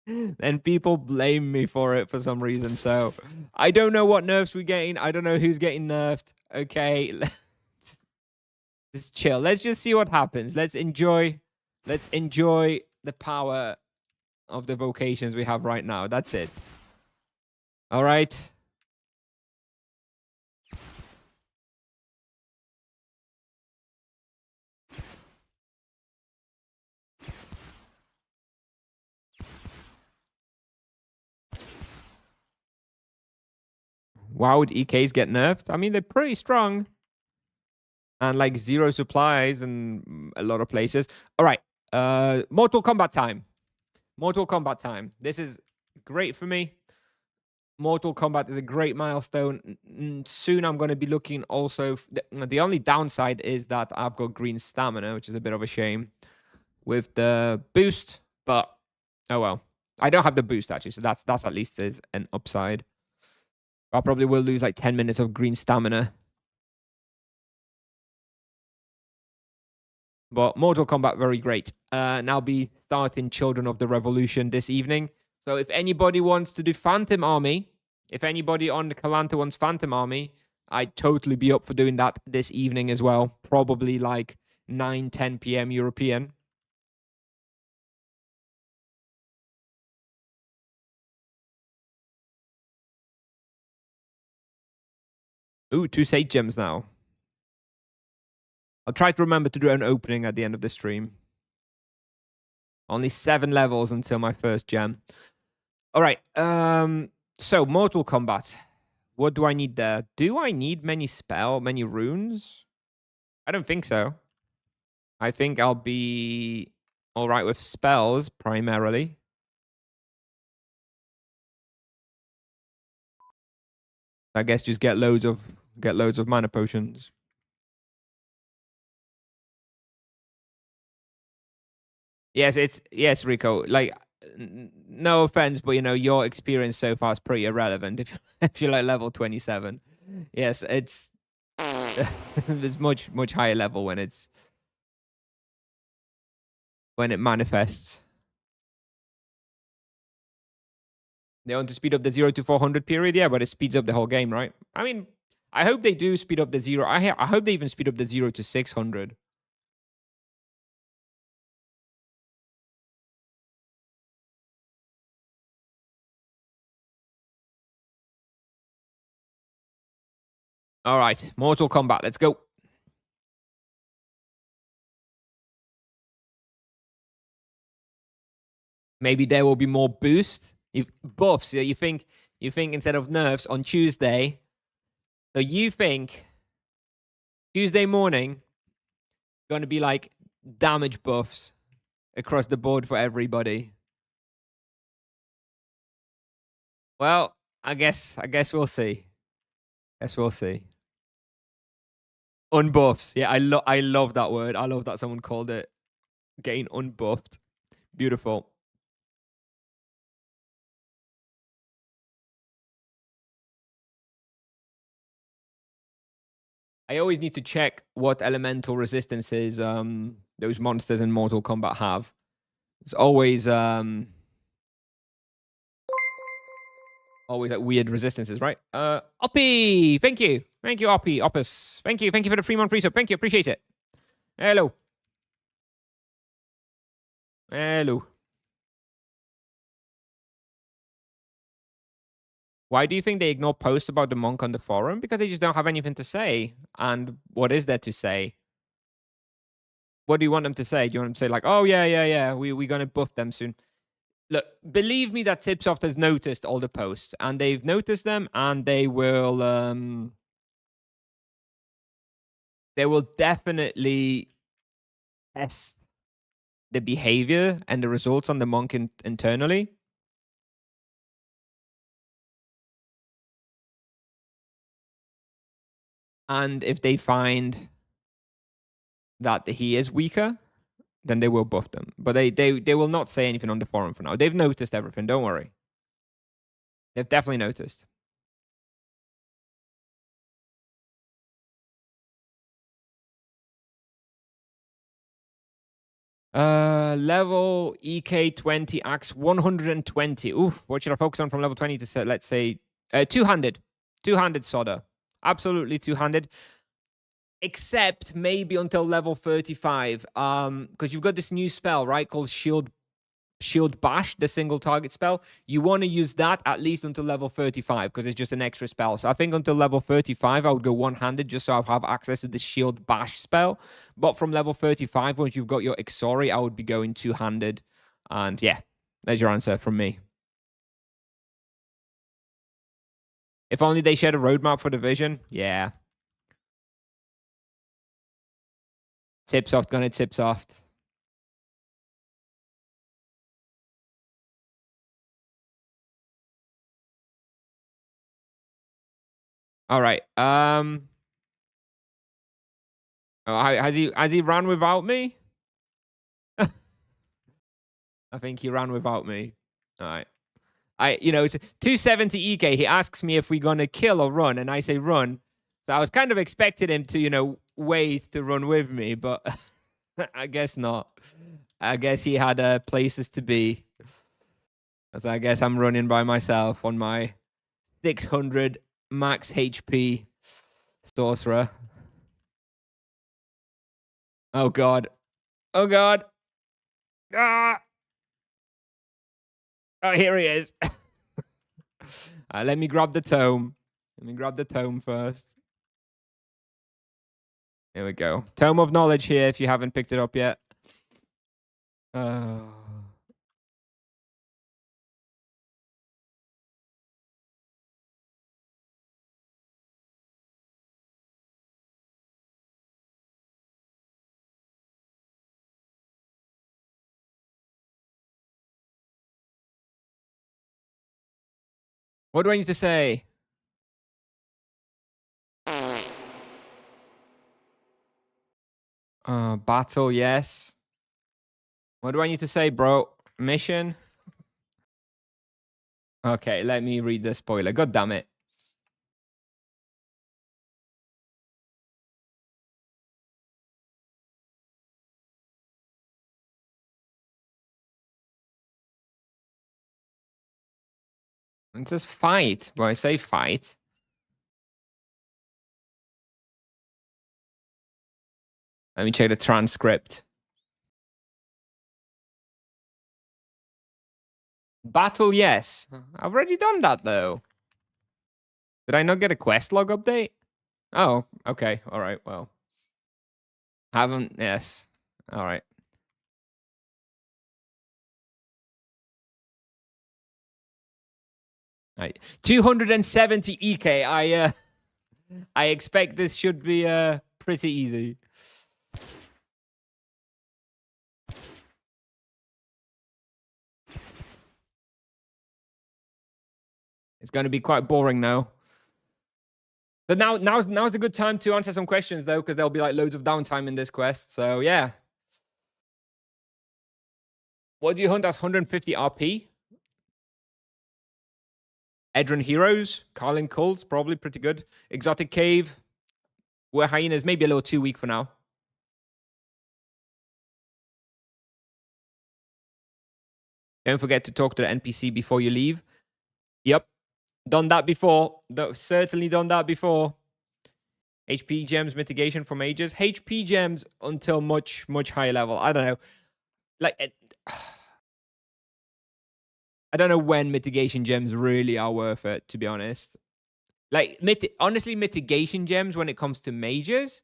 Then people blame me for it for some reason. So I don't know what nerfs we're getting. I don't know who's getting nerfed. Okay, let's chill. Let's just see what happens. Let's enjoy the power of the vocations we have right now. That's it. All right. Why would EKs get nerfed? I mean, they're pretty strong. And like 0 supplies in a lot of places. All right. Mortal Kombat time. Mortal Kombat time. This is great for me. Mortal Kombat is a great milestone. Soon I'm going to be looking also. The only downside is that I've got green stamina, which is a bit of a shame with the boost. But oh well. I don't have the boost actually, so that's at least is an upside. I probably will lose like 10 minutes of green stamina. But Mortal Kombat, very great. And I'll be starting Children of the Revolution this evening. So if anybody wants to do Phantom Army, if anybody on the Kalanta wants Phantom Army, I'd totally be up for doing that this evening as well. Probably like 9, 10 p.m. European. Ooh, 2 Sage Gems now. I'll try to remember to do an opening at the end of the stream. Only 7 levels until my first gem. All right. So Mortal Kombat. What do I need there? Do I need many runes? I don't think so. I think I'll be all right with spells primarily. I guess just get loads of mana potions. Yes, Rico. Like, no offense, but you know your experience so far is pretty irrelevant. If you're like level 27, yes, it's it's much higher level when it manifests. They want to speed up the 0 to 400 period, yeah, but it speeds up the whole game, right? I mean, I hope they do speed up the 0. I hope they even speed up the 0 to 600. All right, Mortal Kombat, let's go. Maybe there will be more boost. Buffs. You think instead of nerfs on Tuesday. So you think Tuesday morning going to be like damage buffs across the board for everybody? Well, I guess we'll see. Guess we'll see. Unbuffs. Yeah, I love that word. I love that someone called it getting unbuffed. Beautiful. I always need to check what elemental resistances those monsters in Mortal Kombat have. It's always like weird resistances, right? Oppie, thank you, Oppie, Oppus, thank you for the 3-month free sub, thank you, appreciate it. Hello. Why do you think they ignore posts about the monk on the forum? Because they just don't have anything to say. And what is there to say? What do you want them to say? Do you want them to say like, oh, yeah, we're going to buff them soon? Look, believe me that Tipsoft has noticed all the posts. And they've noticed them, and they will definitely test the behavior and the results on the monk internally. And if they find that he is weaker, then they will buff them. But they will not say anything on the forum for now. They've noticed everything. Don't worry. They've definitely noticed. Level EK20 axe 120. Oof. What should I focus on from level 20 to set? Let's say 200. 200 solder. Absolutely 200. Except maybe until level 35. Because you've got this new spell, right? Called Shield Bash, the single target spell. You want to use that at least until level 35 because it's just an extra spell. So I think until level 35, I would go one-handed just so I have access to the Shield Bash spell. But from level 35, once you've got your Ixori, I would be going two-handed. And yeah, there's your answer from me. If only they shared a roadmap for the vision. Yeah. Tipsoft gonna Tipsoft. All right. Oh, has he run without me? I think he ran without me. All right. It's 270 EK. He asks me if we're gonna kill or run, and I say run. So I was kind of expecting him to, wait to run with me, but I guess not. I guess he had places to be. So I guess I'm running by myself on my 600 max HP sorcerer. Oh god. Oh god. Ah! Oh, here he is. Let me grab the tome. Let me grab the tome first. Here we go. Tome of Knowledge here if you haven't picked it up yet. What do I need to say? Battle, yes. What do I need to say, bro? Mission? Okay, let me read the spoiler. God damn it. It says fight, but I say fight. Let me check the transcript. Battle, yes. I've already done that, though. Did I not get a quest log update? Oh, okay. All right, well. Haven't, yes. All right. Right. 270 EK. I expect this should be pretty easy. It's going to be quite boring now. But now's a good time to answer some questions though, because there'll be like loads of downtime in this quest. So yeah. What do you hunt as 150 RP? Edron Heroes, Carlin Cults, probably pretty good. Exotic Cave, Were Hyenas, maybe a little too weak for now. Don't forget to talk to the NPC before you leave. Yep. Done that before. Certainly done that before. HP gems mitigation for mages. HP gems until much, much higher level. I don't know. Like, I don't know when mitigation gems really are worth it, to be honest. Like, honestly, mitigation gems, when it comes to majors,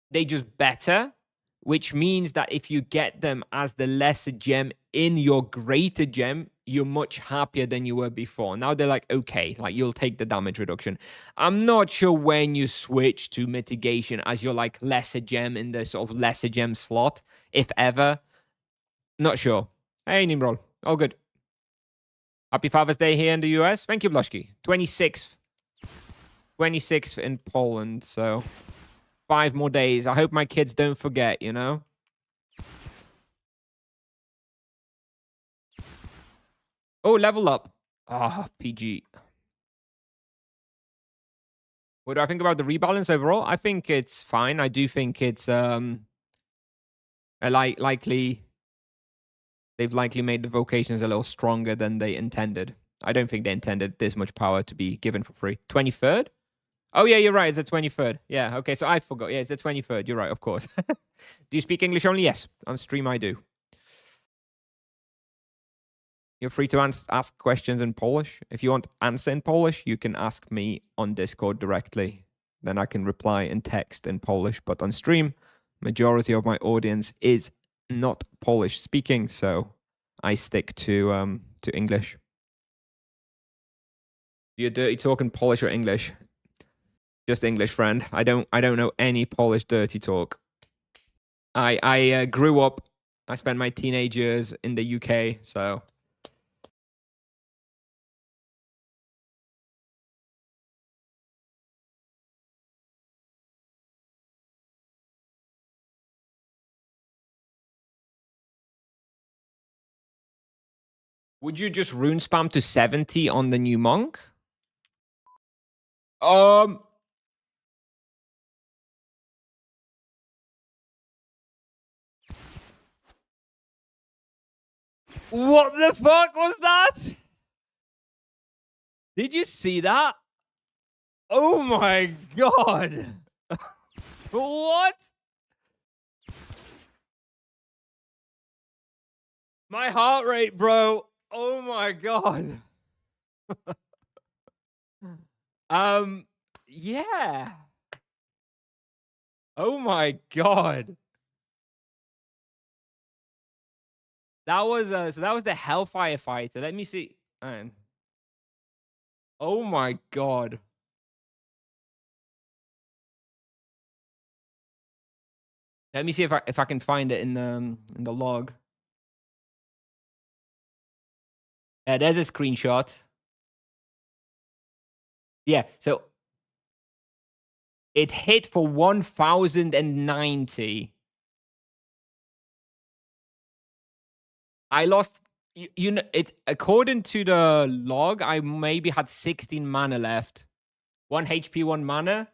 they just better, which means that if you get them as the lesser gem in your greater gem, you're much happier than you were before. Now they're like, okay, like you'll take the damage reduction. I'm not sure when you switch to mitigation as your like lesser gem in the sort of lesser gem slot, if ever. Not sure. Hey, Nimrod. All good. Happy Father's Day here in the US. Thank you, Blushki. 26th. 26th in Poland, so 5 more days. I hope my kids don't forget, you know? Oh, level up. Ah, PG. What do I think about the rebalance overall? I think it's fine. I do think it's likely they've likely made the vocations a little stronger than they intended. I don't think they intended this much power to be given for free. 23rd? Oh yeah, you're right. It's the 23rd. Yeah, okay, so I forgot. Yeah, it's the 23rd. You're right, of course. Do you speak English only? Yes. On stream I do. You're free to ask questions in Polish. If you want answer in Polish, you can ask me on Discord directly. Then I can reply in text in Polish. But on stream, majority of my audience is not Polish speaking, so I stick to English. You're dirty talking Polish or English? Just English, friend. I don't know any Polish dirty talk. I grew up. I spent my teenage years in the UK, so. Would you just rune spam to 70 on the new monk? What the fuck was that? Did you see that? Oh my god. What? My heart rate, bro. Oh my god. Yeah. Oh my god. That was so that was the Hellfire fighter. Let me see. Man. Oh my god. Let me see if I can find it in the log. Yeah, there's a screenshot. Yeah, so it hit for 1090. I lost you know it according to the log, I maybe had 16 mana left. 1 HP, 1 mana.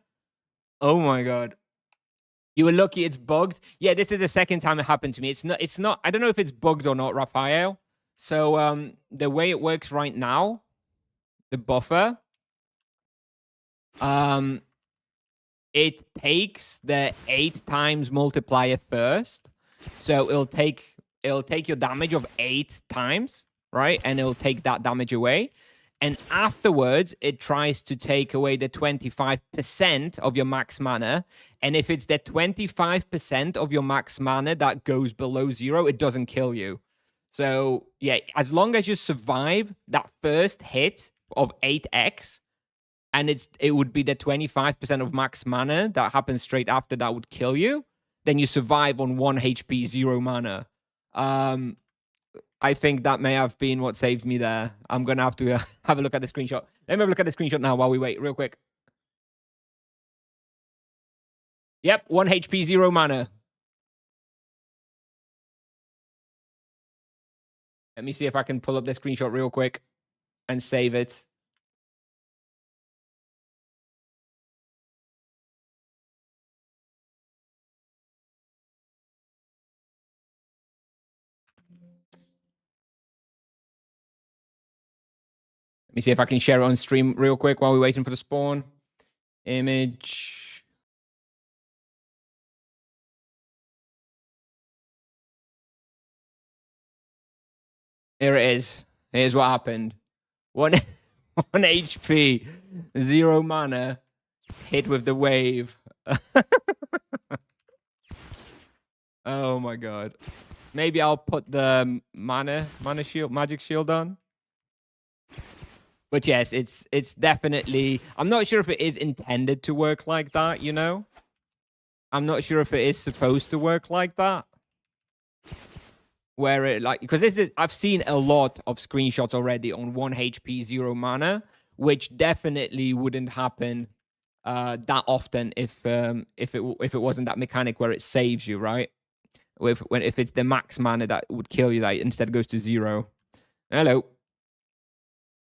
Oh my god. You were lucky it's bugged. Yeah, this is the second time it happened to me. It's not I don't know if it's bugged or not, Raphael. So the way it works right now, the buffer, it takes the 8 times multiplier first. So it'll take your damage of 8 times, right? And it'll take that damage away. And afterwards, it tries to take away the 25% of your max mana. And if it's the 25% of your max mana that goes below 0, it doesn't kill you. So, yeah, as long as you survive that first hit of 8x, and it would be the 25% of max mana that happens straight after that would kill you, then you survive on 1 HP, 0 mana. I think that may have been what saved me there. I'm going to have to have a look at the screenshot. Let me have a look at the screenshot now while we wait, real quick. Yep, 1 HP, 0 mana. Let me see if I can pull up the screenshot real quick and save it. Let me see if I can share it on stream real quick while we're waiting for the spawn. Image. Here it is. Here's what happened. One, 1 HP, 0 mana, hit with the wave. Oh my god. Maybe I'll put the mana shield, magic shield on. But yes, it's definitely... I'm not sure if it is intended to work like that, you know? I'm not sure if it is supposed to work like that. Where it like... Because I've seen a lot of screenshots already on 1 HP, 0 mana, which definitely wouldn't happen that often if it wasn't that mechanic where it saves you, right? If it's the max mana that would kill you, that instead goes to 0. Hello.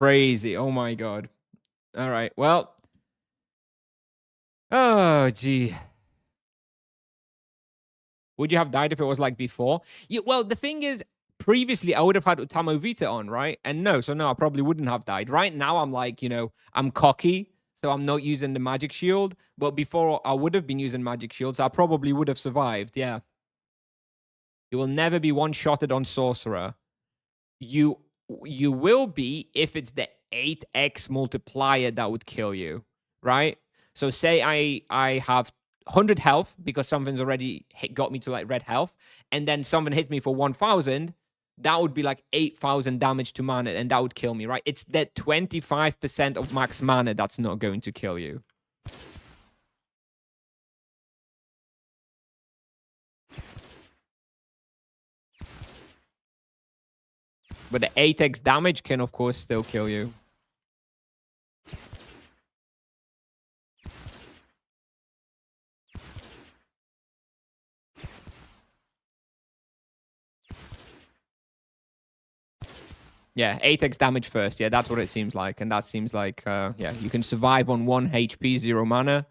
Crazy. Oh my god. All right. Well. Oh, gee. Would you have died if it was like before? Yeah, well, the thing is, previously I would have had Utamo Vita on, right? And no, I probably wouldn't have died. Right now, I'm like, I'm cocky, so I'm not using the magic shield. But before, I would have been using magic shields. So I probably would have survived, yeah. You will never be one-shotted on Sorcerer. You will be if it's the 8x multiplier that would kill you, right? So say I have 100 health because something's already got me to like red health, and then something hits me for 1,000, that would be like 8,000 damage to mana, and that would kill me, right? It's that 25% of max mana that's not going to kill you. But the 8x damage can, of course, still kill you. Yeah, 8x damage first. Yeah, that's what it seems like. And that seems like, yeah, you can survive on 1 HP, 0 mana.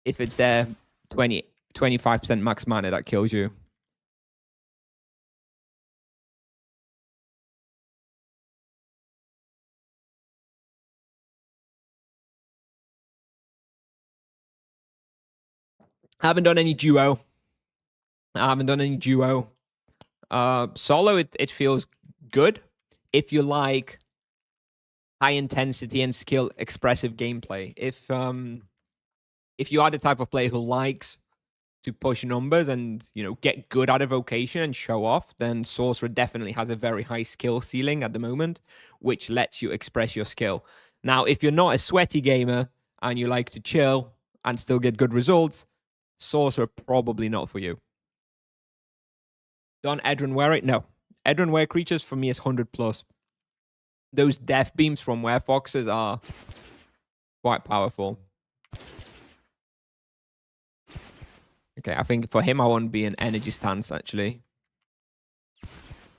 If it's there, 25% max mana that kills you. I haven't done any duo. Solo, it feels good. If you like high intensity and skill expressive gameplay. If you are the type of player who likes to push numbers and, get good at a vocation and show off, then Sorcerer definitely has a very high skill ceiling at the moment, which lets you express your skill. Now, if you're not a sweaty gamer and you like to chill and still get good results, Sorcerer probably not for you. Done Edrin Wear it? No. Edrin Wear creatures for me is 100+. Those death beams from Werefoxes are quite powerful. Okay, I think for him, I want to be an energy stance, actually.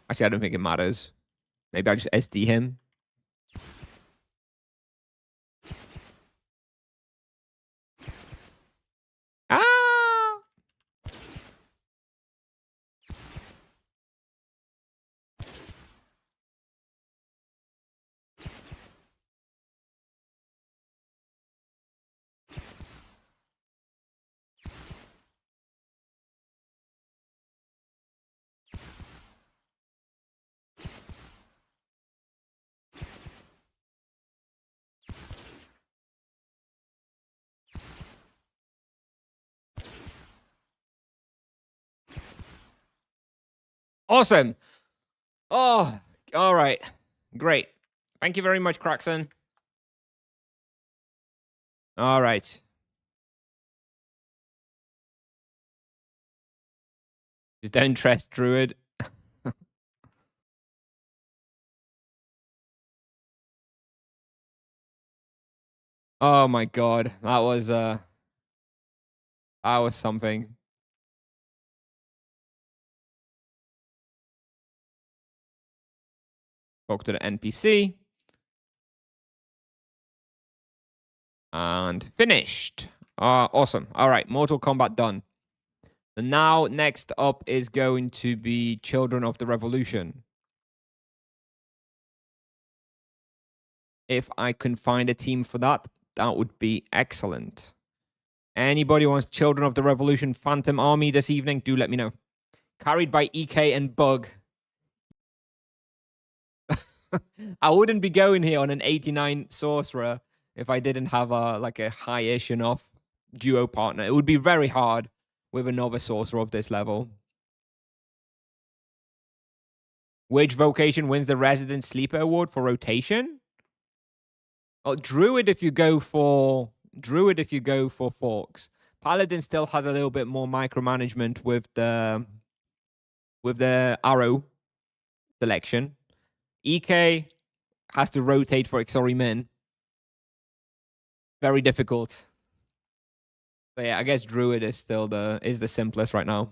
Actually, I don't think it matters. Maybe I just SD him. Ah! Awesome. Oh, all right. Great. Thank you very much, Craxon. All right. Just don't trust Druid. Oh my god. That was something. Talk to the NPC. And finished. Awesome. All right, Mortal Kombat done. So now, next up is going to be Children of the Revolution. If I can find a team for that, that would be excellent. Anybody wants Children of the Revolution Phantom Army this evening, do let me know. Carried by EK and Bug. I wouldn't be going here on an 89 Sorcerer if I didn't have a high-ish enough duo partner. It would be very hard with another Sorcerer of this level. Which vocation wins the Resident Sleeper Award for rotation? Oh, Druid if you go for Forks. Paladin still has a little bit more micromanagement with the arrow selection. EK has to rotate for Exori Min. Very difficult. But yeah, I guess Druid is still the simplest right now.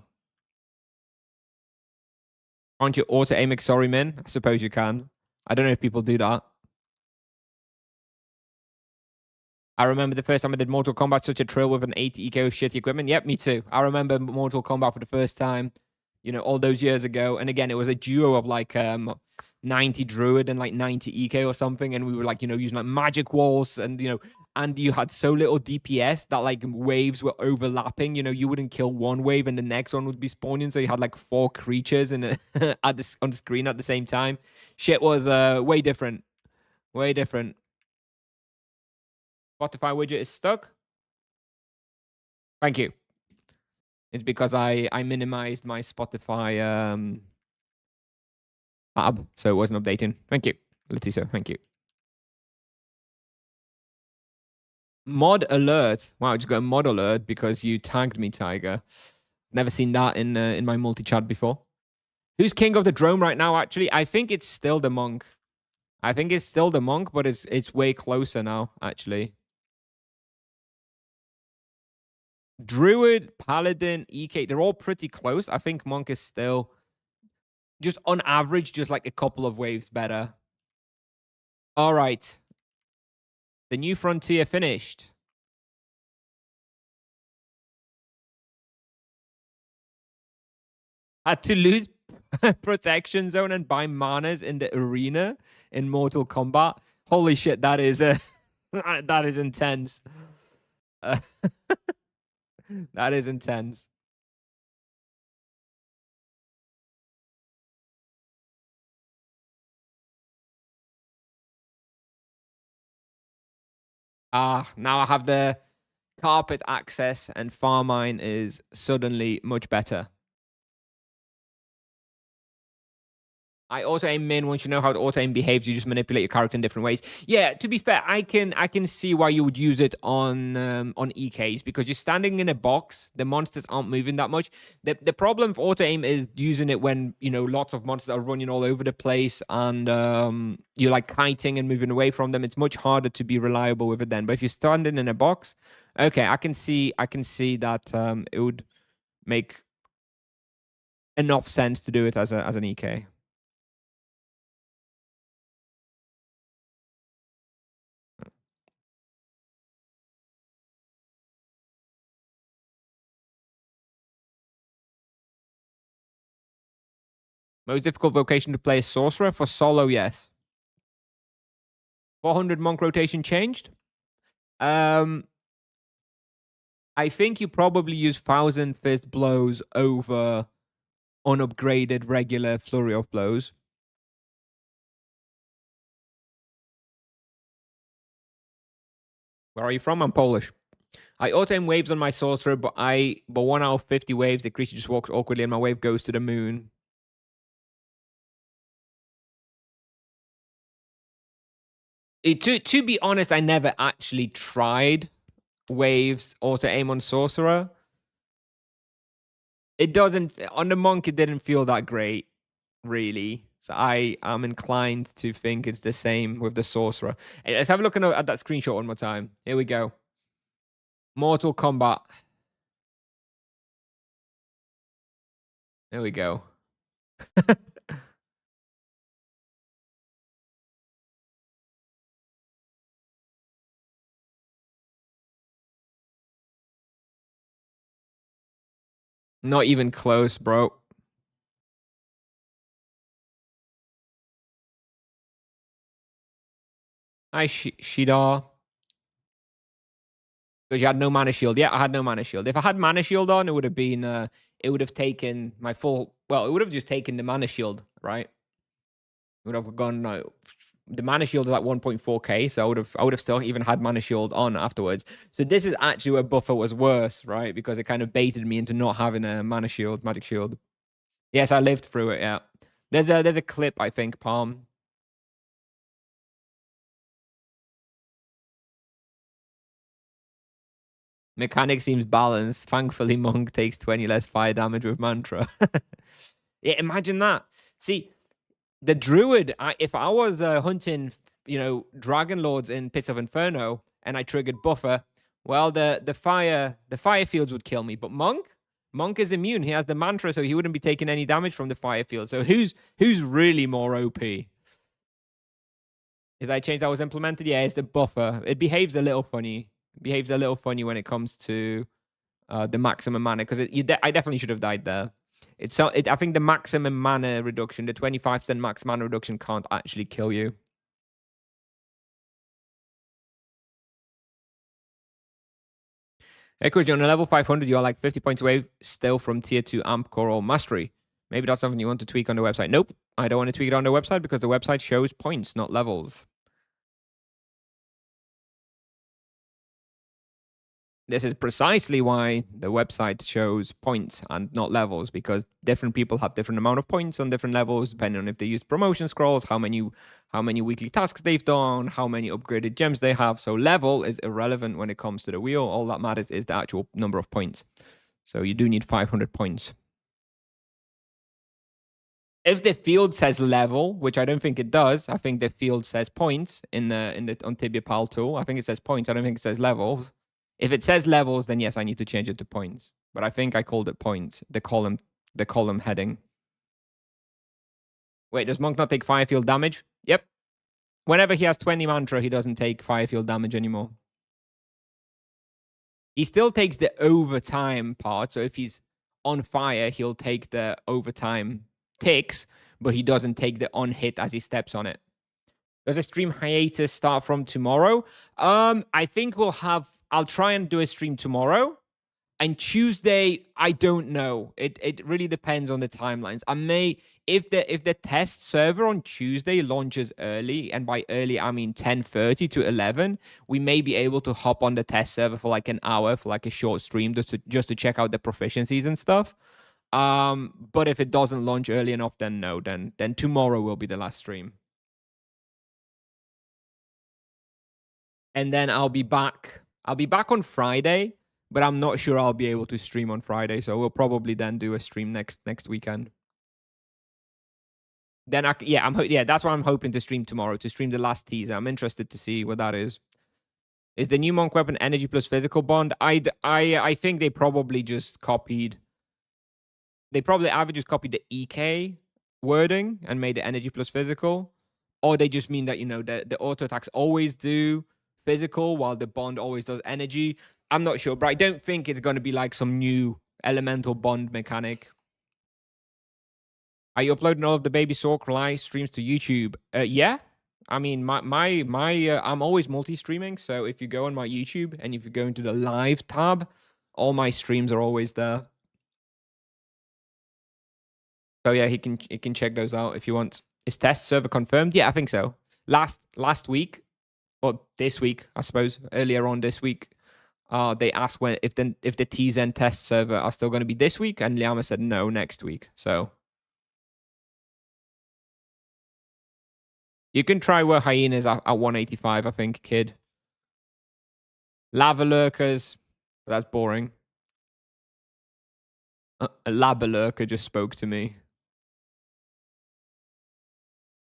Can't you auto aim Exori Min? I suppose you can. I don't know if people do that. I remember the first time I did Mortal Kombat, such a thrill with an 80 eco with shitty equipment. Yep, me too. I remember Mortal Kombat for the first time, all those years ago. And again, it was a duo of like 90 Druid and like 90 eco or something. And we were like, using like magic walls and, and you had so little DPS that like waves were overlapping. You wouldn't kill one wave and the next one would be spawning. So you had like 4 creatures on the screen at the same time. Shit was way different. Way different. Spotify widget is stuck. Thank you. It's because I minimized my Spotify tab, so it wasn't updating. Thank you, Leticia. Thank you. Mod alert. Wow, I just got a mod alert because you tagged me, Tiger. Never seen that in my multi-chat before. Who's king of the drone right now, actually? I think it's still the monk. I think it's still the monk, but it's way closer now, actually. Druid, Paladin, EK, they're all pretty close. I think Monk is still, just on average, just like a couple of waves better. All right. The new frontier finished. Had to lose protection zone and buy manas in the arena in Mortal Kombat. Holy shit, that is that is intense. That is intense. Now I have the carpet access and farm mine is suddenly much better. I auto aim min. Once you know how the auto aim behaves, you just manipulate your character in different ways. Yeah, to be fair, I can see why you would use it on EKs because you're standing in a box. The monsters aren't moving that much. The problem with auto aim is using it when lots of monsters are running all over the place and you're like kiting and moving away from them. It's much harder to be reliable with it then. But if you're standing in a box, okay, I can see that it would make enough sense to do it as an EK. Most difficult vocation to play is Sorcerer. For solo, yes. 400 monk rotation changed. I think you probably use 1,000 fist blows over unupgraded regular flurry of blows. Where are you from? I'm Polish. I auto-aim waves on my Sorcerer, but 1 out of 50 waves, the creature just walks awkwardly and my wave goes to the moon. To be honest, I never actually tried waves auto-aim on Sorcerer. It doesn't, on the monk, it didn't feel that great, really. So I am inclined to think it's the same with the Sorcerer. Let's have a look at that screenshot one more time. Here we go. Mortal Kombat. There we go. Not even close, bro. Hi, Shidar. Because you had no mana shield. Yeah, I had no mana shield. If I had mana shield on, it would have been, it would have taken my full, well, it would have just taken the mana shield, right? Would have gone the mana shield is like 1.4k, so I would have still even had mana shield on afterwards. So this is actually where buffer was worse, right? Because it kind of baited me into not having a mana shield, magic shield. Yes, I lived through it. Yeah, there's a clip, I think, Palm. Mechanic seems balanced. Thankfully, Monk takes 20 less fire damage with Mantra. Yeah, imagine that. See, the Druid, if I was hunting, Dragon Lords in Pits of Inferno and I triggered Buffer, well, the fire fields would kill me. But Monk is immune. He has the Mantra, so he wouldn't be taking any damage from the fire field. So who's really more OP? Is that change that was implemented? Yeah, it's the Buffer. It behaves a little funny. It behaves a little funny when it comes to the maximum mana, because I definitely should have died there. I think the maximum mana reduction, the 25% max mana reduction, can't actually kill you. Hey, Coach, on a level 500, you are like 50 points away still from tier 2 amp core or mastery. Maybe that's something you want to tweak on the website. Nope, I don't want to tweak it on the website because the website shows points, not levels. This is precisely why the website shows points and not levels, because different people have different amount of points on different levels, depending on if they use promotion scrolls, how many weekly tasks they've done, how many upgraded gems they have. So level is irrelevant when it comes to the wheel. All that matters is the actual number of points. So you do need 500 points. If the field says level, which I don't think it does, I think the field says points on Tibia Pal tool. I think it says points. I don't think it says levels. If it says levels, then yes, I need to change it to points. But I think I called it points. The column heading. Wait, does Monk not take fire field damage? Yep. Whenever he has 20 mantra, he doesn't take fire field damage anymore. He still takes the overtime part. So if he's on fire, he'll take the overtime ticks, but he doesn't take the on hit as he steps on it. Does a stream hiatus start from tomorrow? I think I'll try and do a stream tomorrow. And Tuesday, I don't know. It really depends on the timelines. I may, if the test server on Tuesday launches early, and by early I mean 10:30 to 11, we may be able to hop on the test server for like an hour for like a short stream just to check out the proficiencies and stuff. But if it doesn't launch early enough, then no. Then tomorrow will be the last stream. And then I'll be back. I'll be back on Friday, but I'm not sure I'll be able to stream on Friday. So we'll probably then do a stream next weekend. Then that's what I'm hoping to stream tomorrow, to stream the last teaser. I'm interested to see what that is. Is the new monk weapon energy plus physical bond? I think they probably just copied. They probably either just copied the EK wording and made it energy plus physical, or they just mean that the auto attacks always do physical while the bond always does energy. I'm not sure, but I don't think it's going to be like some new elemental bond mechanic. Are you uploading all of the Baby Sork live streams to YouTube? Yeah. I mean, my I'm always multi-streaming. So if you go on my YouTube and if you go into the live tab, all my streams are always there. So yeah, he can check those out if you want. Is test server confirmed? Yeah, I think so. Last week, or this week, I suppose, earlier on this week, they asked if the TZen test server are still going to be this week, and Liama said no, next week. So you can try where hyenas at 185, I think, kid. Lava lurkers, that's boring. A lava lurker just spoke to me.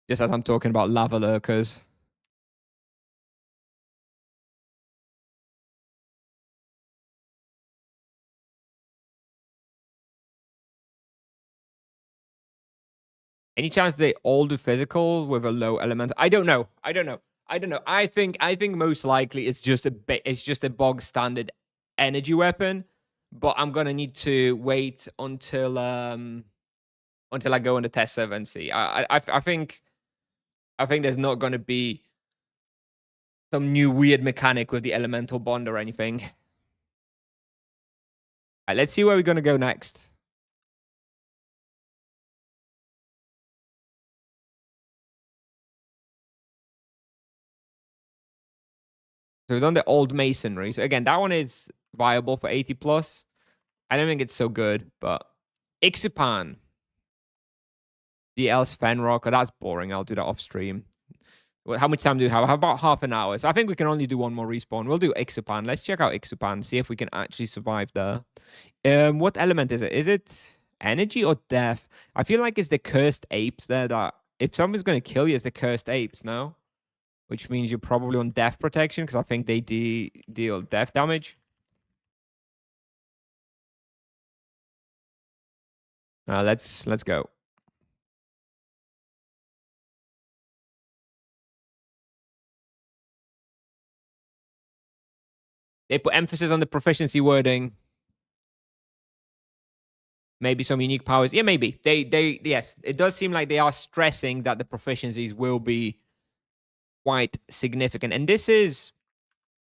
Just as I'm talking about lava lurkers. Any chance they all do physical with a low element? I don't know. I think most likely it's just a bog standard energy weapon, but I'm gonna need to wait until I go on the test server and see. I think there's not gonna be some new weird mechanic with the elemental bond or anything. All right, let's see where we're gonna go next. So we've done the old Masonry. So again, that one is viable for 80 plus. I don't think it's so good, but Ixupan. The Else Fenrock. Oh, that's boring. I'll do that off stream. How much time do we have? I have about half an hour. So I think we can only do one more respawn. We'll do Ixupan. Let's check out Ixupan, see if we can actually survive there. What element is it? Is it energy or death? I feel like it's the cursed apes there that if someone's going to kill you, it's the cursed apes, no? Which means you're probably on death protection because I think they deal death damage. Let's go. They put emphasis on the proficiency wording. Maybe some unique powers. Yeah, maybe. Yes, it does seem like they are stressing that the proficiencies will be quite significant. And this is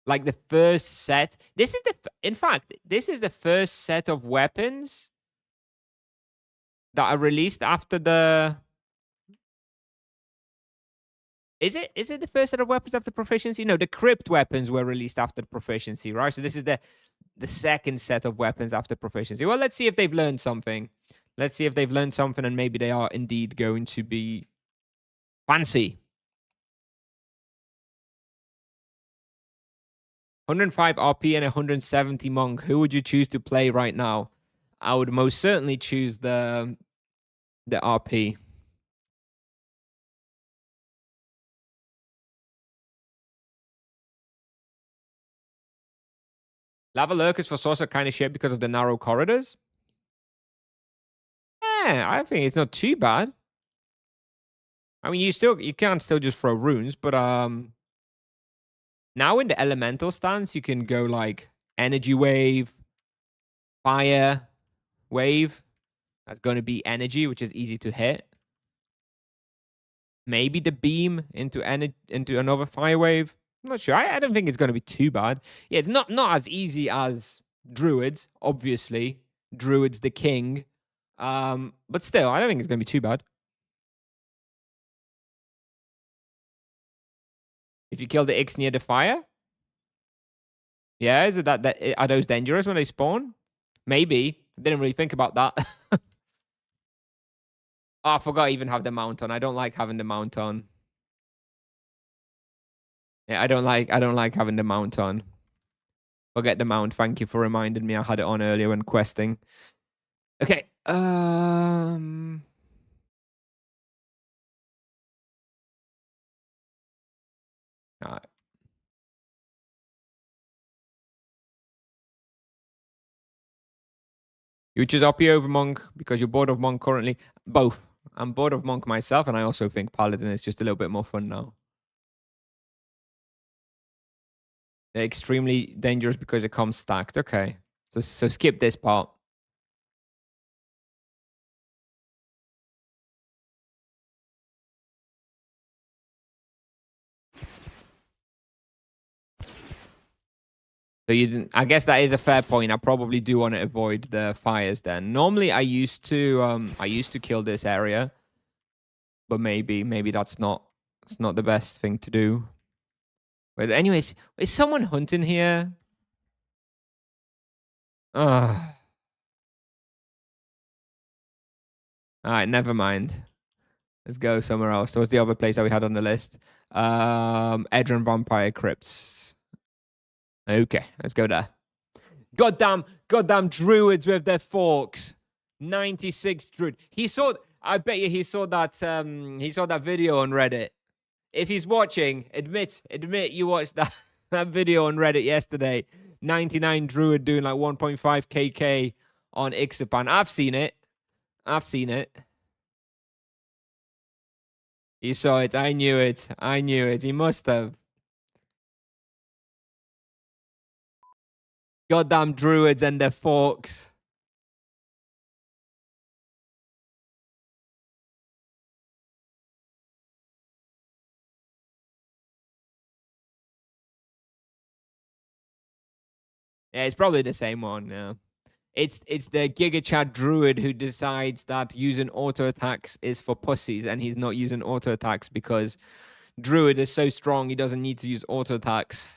like the first set. In fact, this is the first set of weapons that are released after the. Is it the first set of weapons after proficiency? No, the Crypt weapons were released after proficiency, right? So this is the second set of weapons after proficiency. Well, let's see if they've learned something. Let's see if they've learned something and maybe they are indeed going to be fancy. 105 RP and 170 Monk. Who would you choose to play right now? I would most certainly choose the RP. Lava Lurkers for Sorcerer kind of shit because of the narrow corridors. Yeah, I think it's not too bad. I mean, you can still just throw runes, but now in the elemental stance, you can go like energy wave, fire wave. That's going to be energy, which is easy to hit. Maybe the beam into another fire wave. I'm not sure. I don't think it's going to be too bad. Yeah, it's not as easy as druids, obviously. Druid's the king. But still, I don't think it's going to be too bad. If you kill the Ix near the fire? Yeah, is it that are those dangerous when they spawn? Maybe. I didn't really think about that. Oh, I forgot I even have the mount on. I don't like having the mount on. Yeah, I don't like having the mount on. Forget the mount. Thank you for reminding me. I had it on earlier when questing. Okay. All right. You choose RP over Monk because you're bored of Monk currently. Both. I'm bored of Monk myself, and I also think Paladin is just a little bit more fun now. They're extremely dangerous because it comes stacked. Okay. So skip this part. So you didn't. I guess that is a fair point. I probably do want to avoid the fires then. Normally, I used to kill this area, but maybe that's not the best thing to do. But anyways, is someone hunting here? All right, never mind. Let's go somewhere else. That was the other place that we had on the list. Edron Vampire Crypts. Okay, let's go there. Goddamn druids with their forks. 96 druid. I bet you he saw that video on Reddit. If he's watching, admit you watched that video on Reddit yesterday. 99 druid doing like 1.5 KK on Ixapan. I've seen it. He saw it. I knew it. He must have. Goddamn druids and their forks. Yeah, it's probably the same one. Yeah. It's the Giga Chad druid who decides that using auto attacks is for pussies, and he's not using auto attacks because druid is so strong he doesn't need to use auto attacks.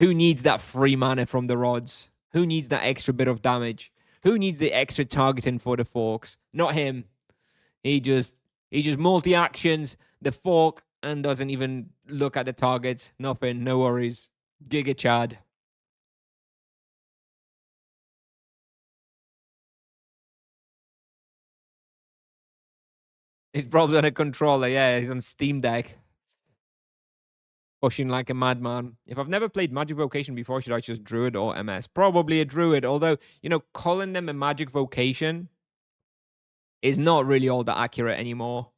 Who needs that free mana from the rods? Who needs that extra bit of damage? Who needs the extra targeting for the forks? Not him. He just multi actions the fork and doesn't even look at the targets. Nothing. No worries. Giga Chad. He's probably on a controller. Yeah, he's on Steam Deck. Pushing like a madman. If I've never played Magic Vocation before, should I choose Druid or MS? Probably a Druid. Although, calling them a Magic Vocation is not really all that accurate anymore.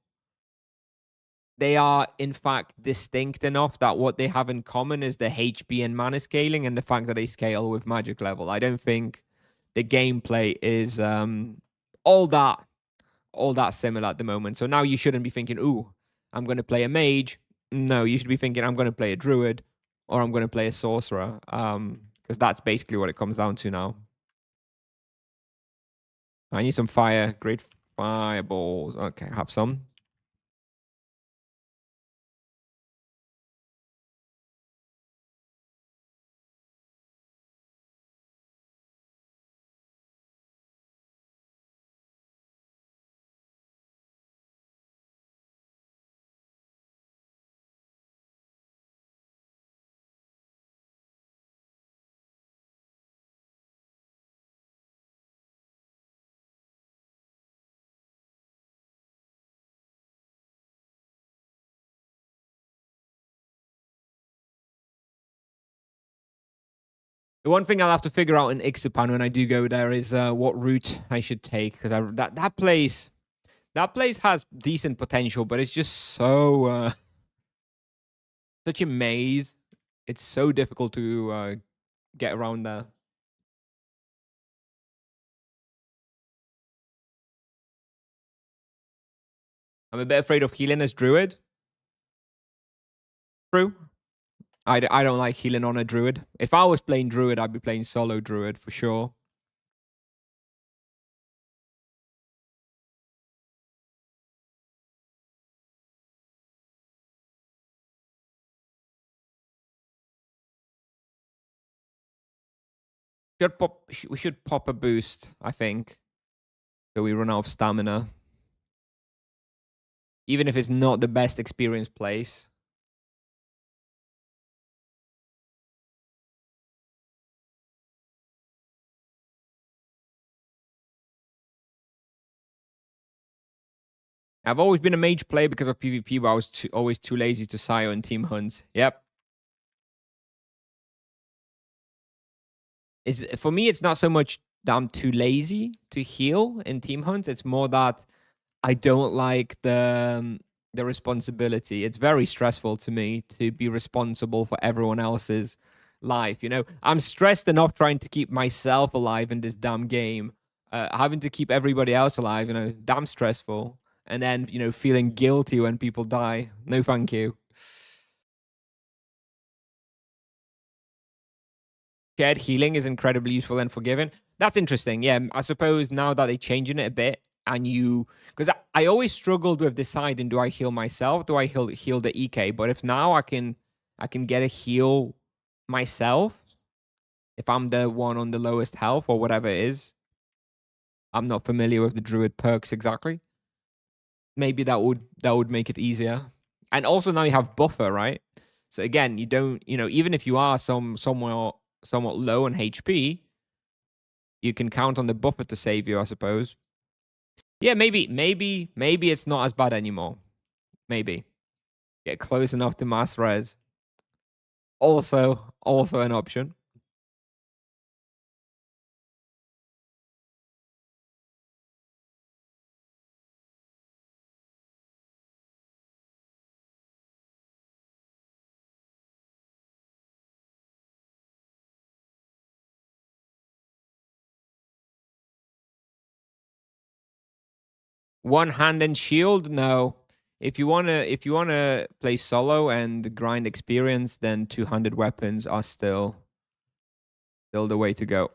They are, in fact, distinct enough that what they have in common is the HP and mana scaling and the fact that they scale with magic level. I don't think the gameplay is all that similar at the moment. So now you shouldn't be thinking, ooh, I'm going to play a mage. No, you should be thinking, I'm going to play a druid or I'm going to play a sorcerer. Because that's basically what it comes down to now. I need some fire. Great fireballs. Okay, have some. The one thing I'll have to figure out in Ixapan when I do go there is what route I should take, because that place has decent potential, but it's just so such a maze. It's so difficult to get around there. I'm a bit afraid of healing as druid. True. I don't like healing on a druid. If I was playing druid, I'd be playing solo druid for sure. We should pop a boost, I think. So we run out of stamina. Even if it's not the best experience place. I've always been a mage player because of PvP, but I was always too lazy to sire and team hunt. Yep. For me, it's not so much that I'm too lazy to heal in team hunts. It's more that I don't like the responsibility. It's very stressful to me to be responsible for everyone else's life. I'm stressed enough trying to keep myself alive in this damn game. Having to keep everybody else alive, damn stressful. And then, feeling guilty when people die. No, thank you. Shared healing is incredibly useful and forgiving. That's interesting. Yeah, I suppose now that they're changing it a bit, and because I always struggled with deciding, do I heal myself, do I heal the EK? But if now I can get a heal myself, if I'm the one on the lowest health or whatever it is, I'm not familiar with the druid perks exactly. Maybe that would make it easier. And also now you have buffer, right? So again, you don't, even if you are somewhat low on HP, you can count on the buffer to save you, I suppose. Yeah, maybe it's not as bad anymore. Maybe. Get close enough to mass res. Also an option. One hand and shield? No. If you wanna play solo and grind experience, then 200 weapons are still the way to go.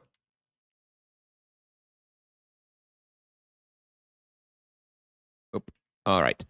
Oop. All right.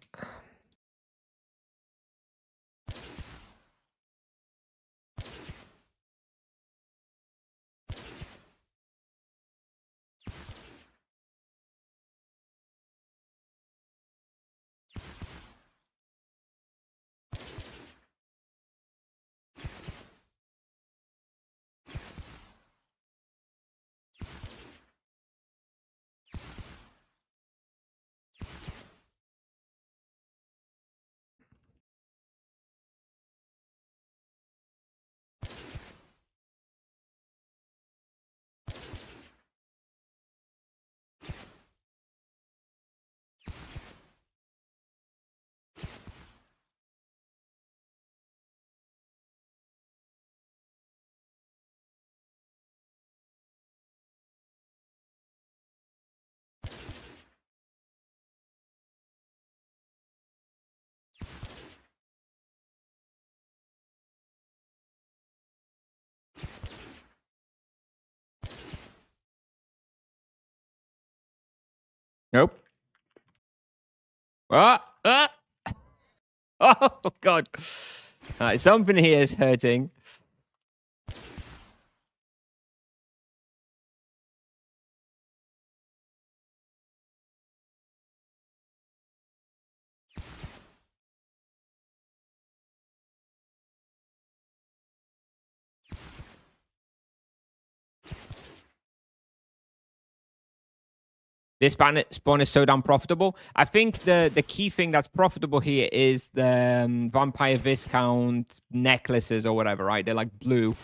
Nope. Ah! Ah! Oh, God. Something here is hurting. This spawn is so damn profitable. I think the key thing that's profitable here is the Vampire Viscount necklaces or whatever, right? They're like blue,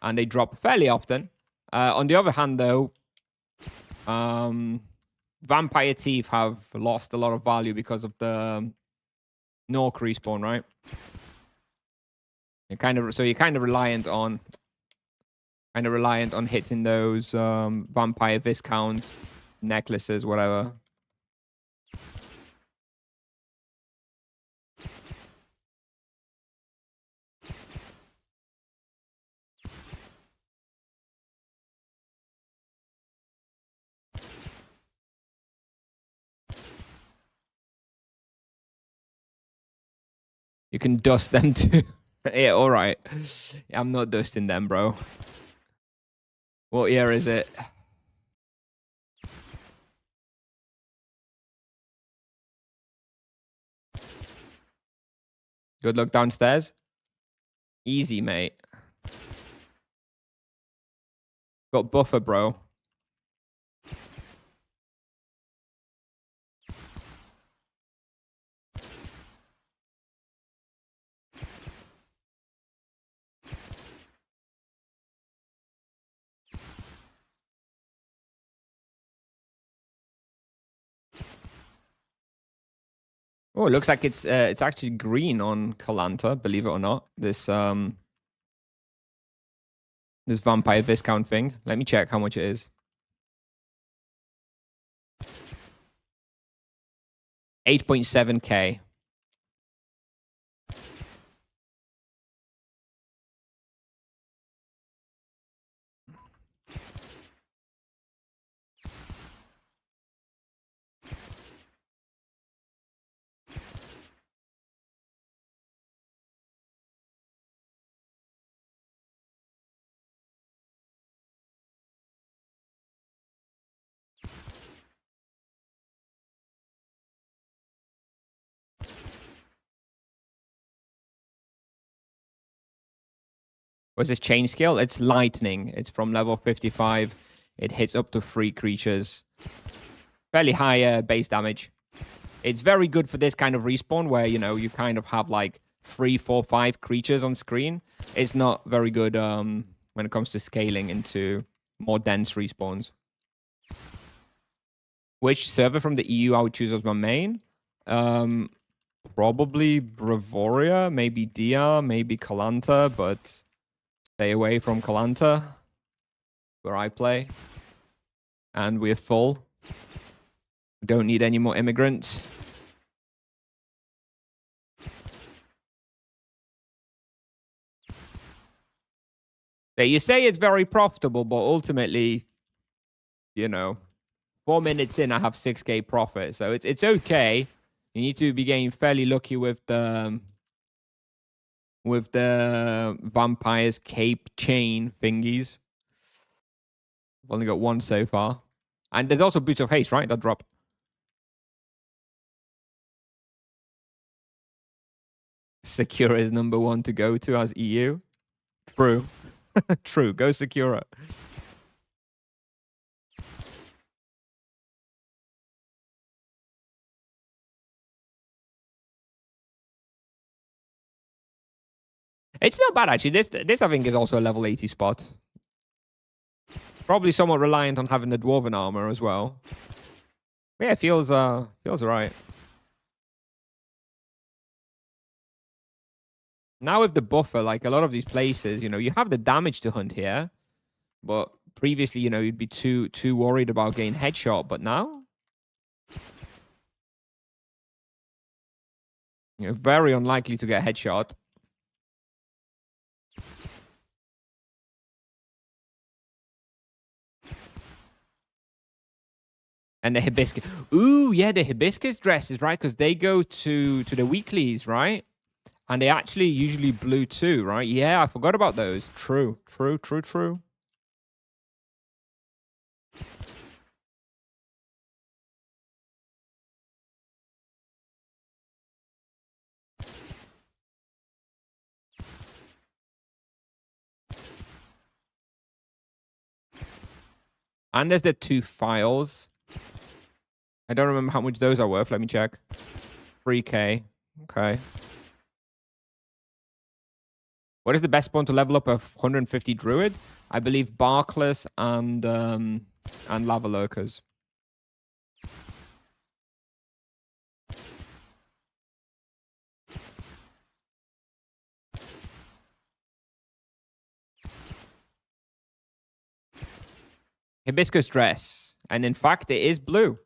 and they drop fairly often. On the other hand, though, Vampire Teeth have lost a lot of value because of the Nork respawn, right? You're kind of reliant on hitting those Vampire Viscount necklaces, whatever. You can dust them too. Yeah, all right. I'm not dusting them, bro. What year is it? Good luck downstairs. Easy, mate. Got buffer, bro. Oh, it looks like it's actually green on Kalanta, believe it or not. This vampire viscount thing. Let me check how much it is. 8.7K. What's this chain skill? It's lightning. It's from level 55. It hits up to 3 creatures. Fairly high base damage. It's very good for this kind of respawn where, you know, you kind of have like 3, 4, 5 creatures on screen. It's not very good when it comes to scaling into more dense respawns. Which server from the EU I would choose as my main? Probably Bravoria, maybe Dia, maybe Kalanta, but stay away from Kalanta, where I play. And we're full. We don't need any more immigrants. You say it's very profitable, but ultimately, you know, 4 minutes in, I have 6K profit. So it's okay. You need to be getting fairly lucky with the vampire's cape chain thingies. I've only got one so far. And there's also Boots of Haste, right? That drop. Secura is number 1 to go to as EU. True. True. Go Secura. It's not bad, actually. This I think, is also a level 80 spot. Probably somewhat reliant on having the Dwarven armor as well. But yeah, it feels right. Now with the buffer, like a lot of these places, you know, you have the damage to hunt here. But previously, you know, you'd be too worried about getting headshot. But now, you're very unlikely to get headshot. And the hibiscus. Ooh, yeah, the hibiscus dresses, right? Because they go to the weeklies, right? And they actually usually blue too, right? Yeah, I forgot about those. True, true, true, true. And there's the 2 files. I don't remember how much those are worth. Let me check. 3K. Okay. What is the best spawn to level up a 150 druid? I believe Barkless and Lava Lurkers. Hibiscus dress. And in fact, it is blue.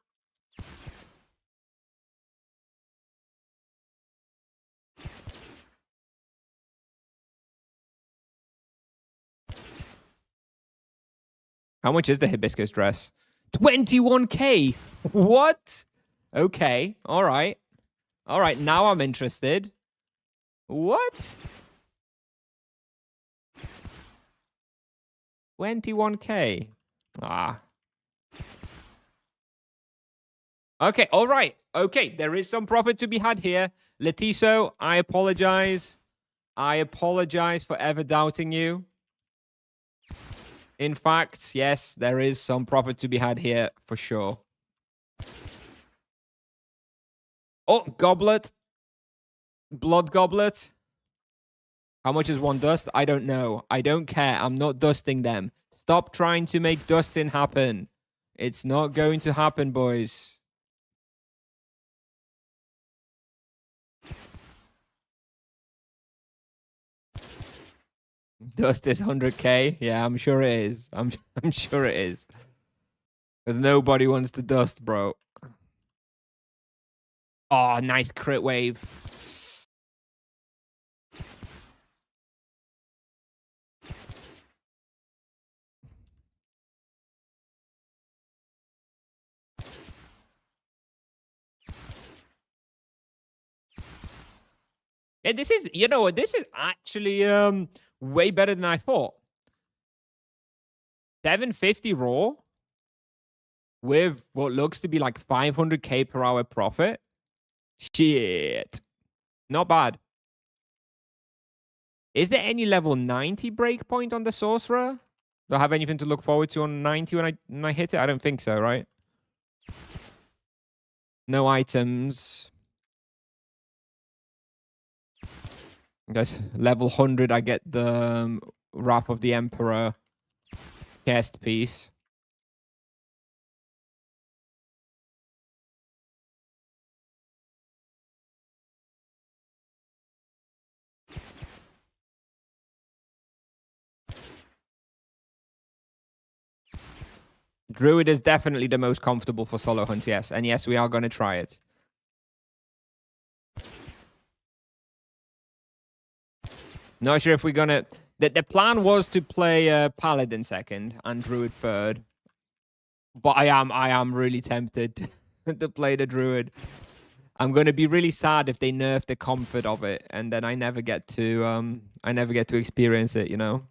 How much is the hibiscus dress? 21K. What? Okay. All right. All right. Now I'm interested. What? 21K. Ah. Okay. All right. Okay. There is some profit to be had here. Letiso, I apologize. I apologize for ever doubting you. In fact, yes, there is some profit to be had here for sure. Oh, goblet. Blood goblet. How much is one dust? I don't know. I don't care. I'm not dusting them. Stop trying to make dusting happen. It's not going to happen, boys. Dust is 100K. Yeah, I'm sure it is. I'm sure it is. Because nobody wants to dust, bro. Oh, nice crit wave. Yeah, this is, you know, this is actually way better than I thought. 750 raw with what looks to be like 500K per hour profit. Shit. Not bad. Is there any level 90 breakpoint on the Sorcerer? Do I have anything to look forward to on 90 when I hit it? I don't think so, right? No items. I guess level 100, I get the Wrath of the Emperor chest piece. Druid is definitely the most comfortable for solo hunts, yes. And yes, we are going to try it. Not sure if we're going to... The plan was to play Paladin second and Druid third. But I am really tempted to play the Druid. I'm going to be really sad if they nerf the comfort of it, and then I never get to experience it, you know?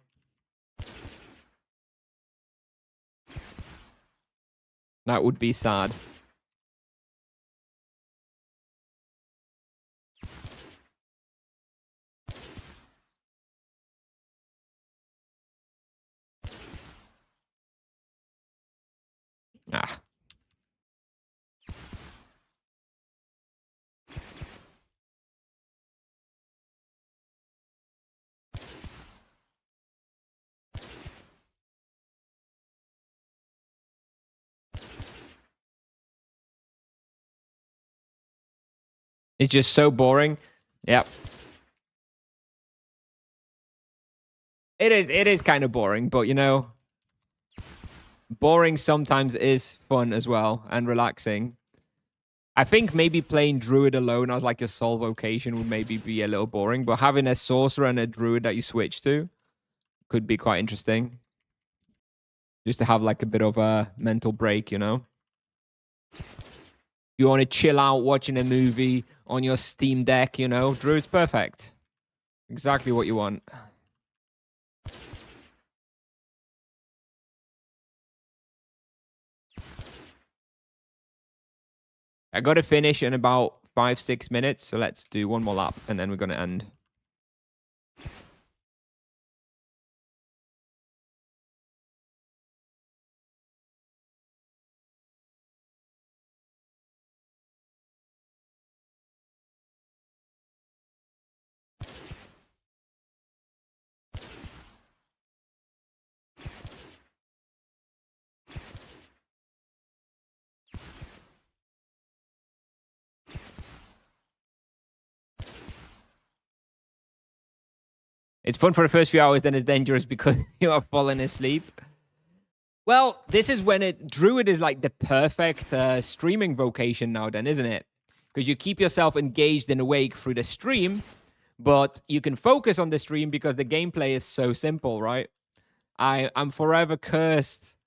That would be sad. Ah. It's just so boring. Yep. It is kind of boring, but you know, boring sometimes is fun as well and relaxing. I think maybe playing Druid alone as like a sole vocation would maybe be a little boring, but having a Sorcerer and a Druid that you switch to could be quite interesting. Just to have like a bit of a mental break, you know? You want to chill out watching a movie on your Steam Deck, you know, Druid's perfect. Exactly what you want. I got to finish in about 5-6 minutes, so let's do one more lap, and then we're going to end. It's fun for the first few hours, then it's dangerous because you are falling asleep. Well, this is when Druid is like the perfect streaming vocation now then, isn't it? Because you keep yourself engaged and awake through the stream, but you can focus on the stream because the gameplay is so simple, right? I'm forever cursed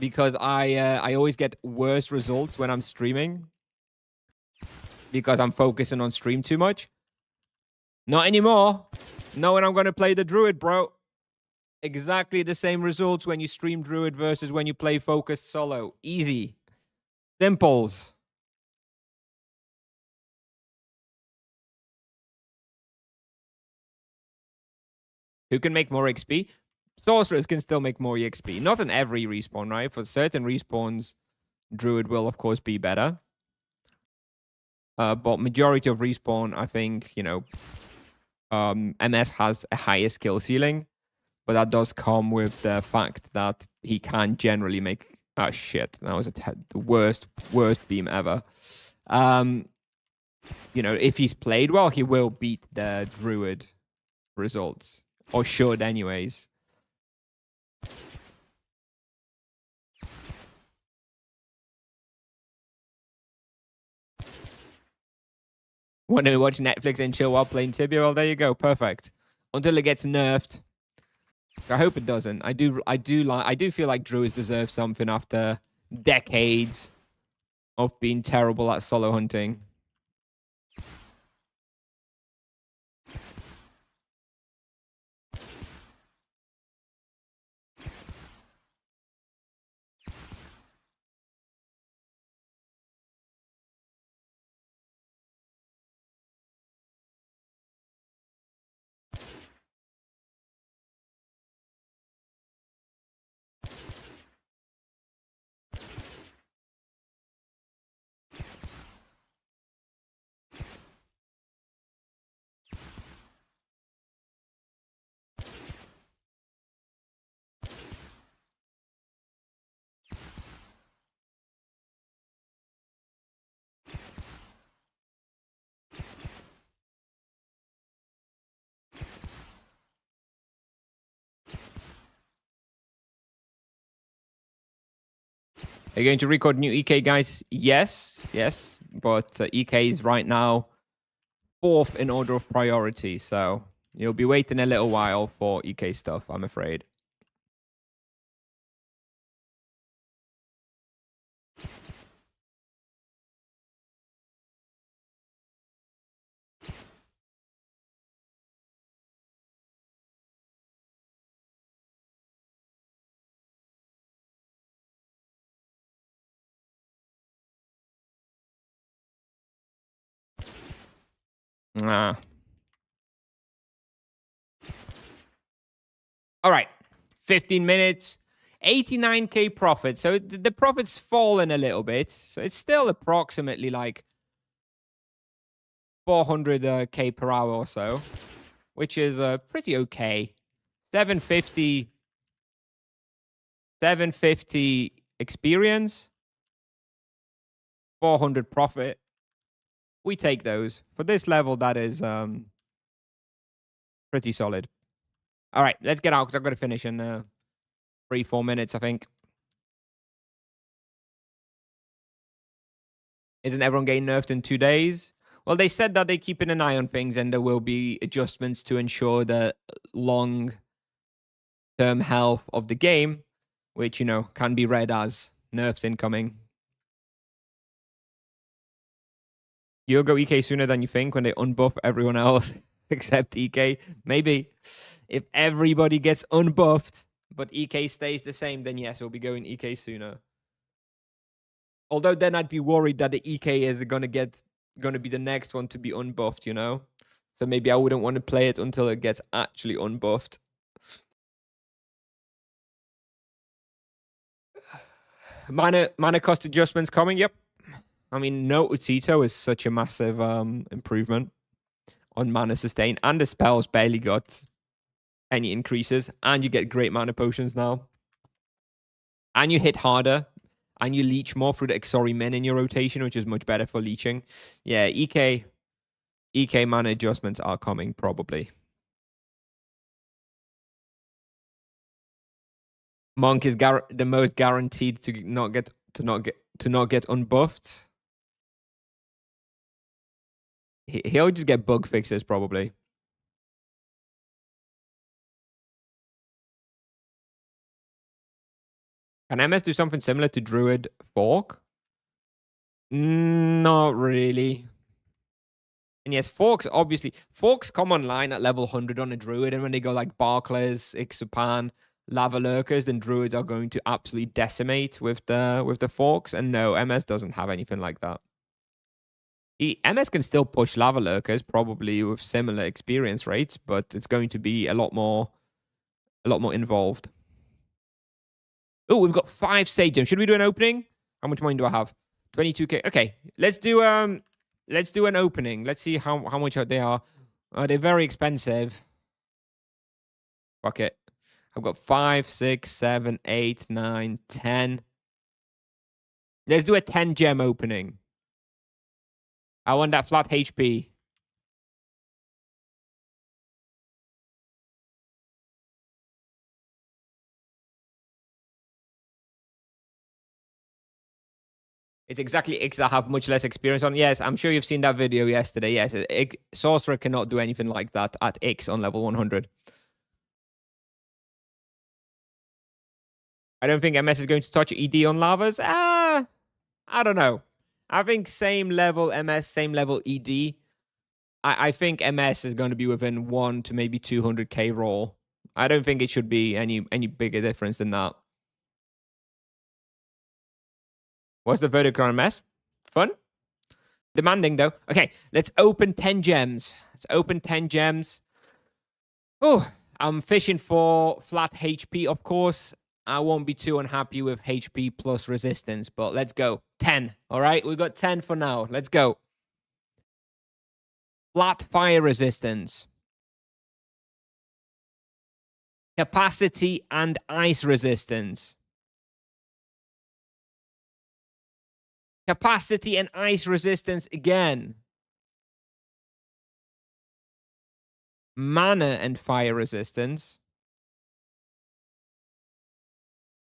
because I always get worse results when I'm streaming because I'm focusing on stream too much. Not anymore. Not when I'm going to play the Druid, bro. Exactly the same results when you stream Druid versus when you play focused solo. Easy. Simples. Who can make more XP? Sorcerers can still make more XP. Not in every respawn, right? For certain respawns, Druid will, of course, be better. But majority of respawn, I think, you know, MS has a higher skill ceiling. But that does come with the fact that he can generally make... Oh, shit. That was the worst beam ever. You know, if he's played well, he will beat the Druid results. Or should, anyways. Want to watch Netflix and chill while playing Tibia? Well, there you go. Perfect. Until it gets nerfed. I hope it doesn't. I do feel like Druids deserve something after decades of being terrible at solo hunting. Are you going to record new EK, guys? Yes. But EK is right now 4th in order of priority, so you'll be waiting a little while for EK stuff, I'm afraid. All right, 15 minutes, 89k profit. So the profit's fallen a little bit. So it's still approximately like 400k per hour or so, which is pretty okay. 750 experience, 400 profit. We take those. For this level, that is pretty solid. All right, let's get out because I've got to finish in 3-4 minutes, I think. Isn't everyone getting nerfed in 2 days? Well, they said that they're keeping an eye on things and there will be adjustments to ensure the long-term health of the game, which, you know, can be read as nerfs incoming. You'll go EK sooner than you think when they unbuff everyone else except EK. Maybe if everybody gets unbuffed, but EK stays the same, then yes, we'll be going EK sooner. Although then I'd be worried that the EK is gonna be the next one to be unbuffed, you know? So maybe I wouldn't want to play it until it gets actually unbuffed. Mana cost adjustments coming, yep. I mean, no Utito is such a massive improvement on mana sustain, and the spells barely got any increases, and you get great mana potions now. And you hit harder, and you leech more through the Exori Min in your rotation, which is much better for leeching. Yeah, EK mana adjustments are coming, probably. Monk is the most guaranteed to not get unbuffed. He'll just get bug fixes, probably. Can MS do something similar to Druid Fork? Not really. And yes, Forks come online at level 100 on a Druid, and when they go like Barclays, Ixapan, Lava Lurkers, then Druids are going to absolutely decimate with the Forks. And no, MS doesn't have anything like that. MS can still push Lava Lurkers, probably with similar experience rates, but it's going to be a lot more involved. Oh, we've got 5 Sage Gems. Should we do an opening? How much money do I have? 22k. Okay, let's do an opening. Let's see how much they are. They're very expensive. Fuck it. I've got 5, 6, 7, 8, 9, 10. Let's do a 10 gem opening. I want that flat HP. It's exactly Ix that have much less experience on. Yes, I'm sure you've seen that video yesterday. Yes, Sorcerer cannot do anything like that at Ix on level 100. I don't think MS is going to touch ED on Lavas. I don't know. I think same level MS, same level ED. I think MS is going to be within 1 to maybe 200k roll. I don't think it should be any bigger difference than that. What's the verdict on MS? Fun? Demanding, though. Okay, let's open 10 gems. Let's open 10 gems. Oh, I'm fishing for flat HP, of course. I won't be too unhappy with HP plus resistance, but let's go. 10, all right? We got 10 for now. Let's go. Flat fire resistance. Capacity and ice resistance. Capacity and ice resistance again. Mana and fire resistance.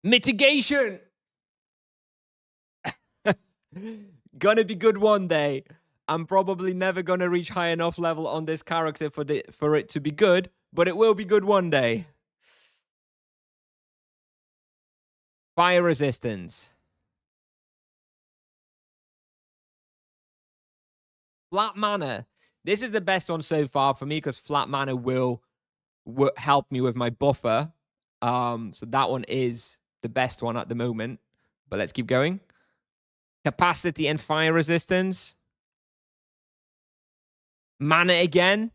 Mitigation! Gonna be good one day. I'm probably never gonna reach high enough level on this character for it to be good, but it will be good one day. Fire resistance. Flat mana. This is the best one so far for me because flat mana will help me with my buffer. So that one is the best one at the moment. But let's keep going. Capacity and fire resistance. Mana again.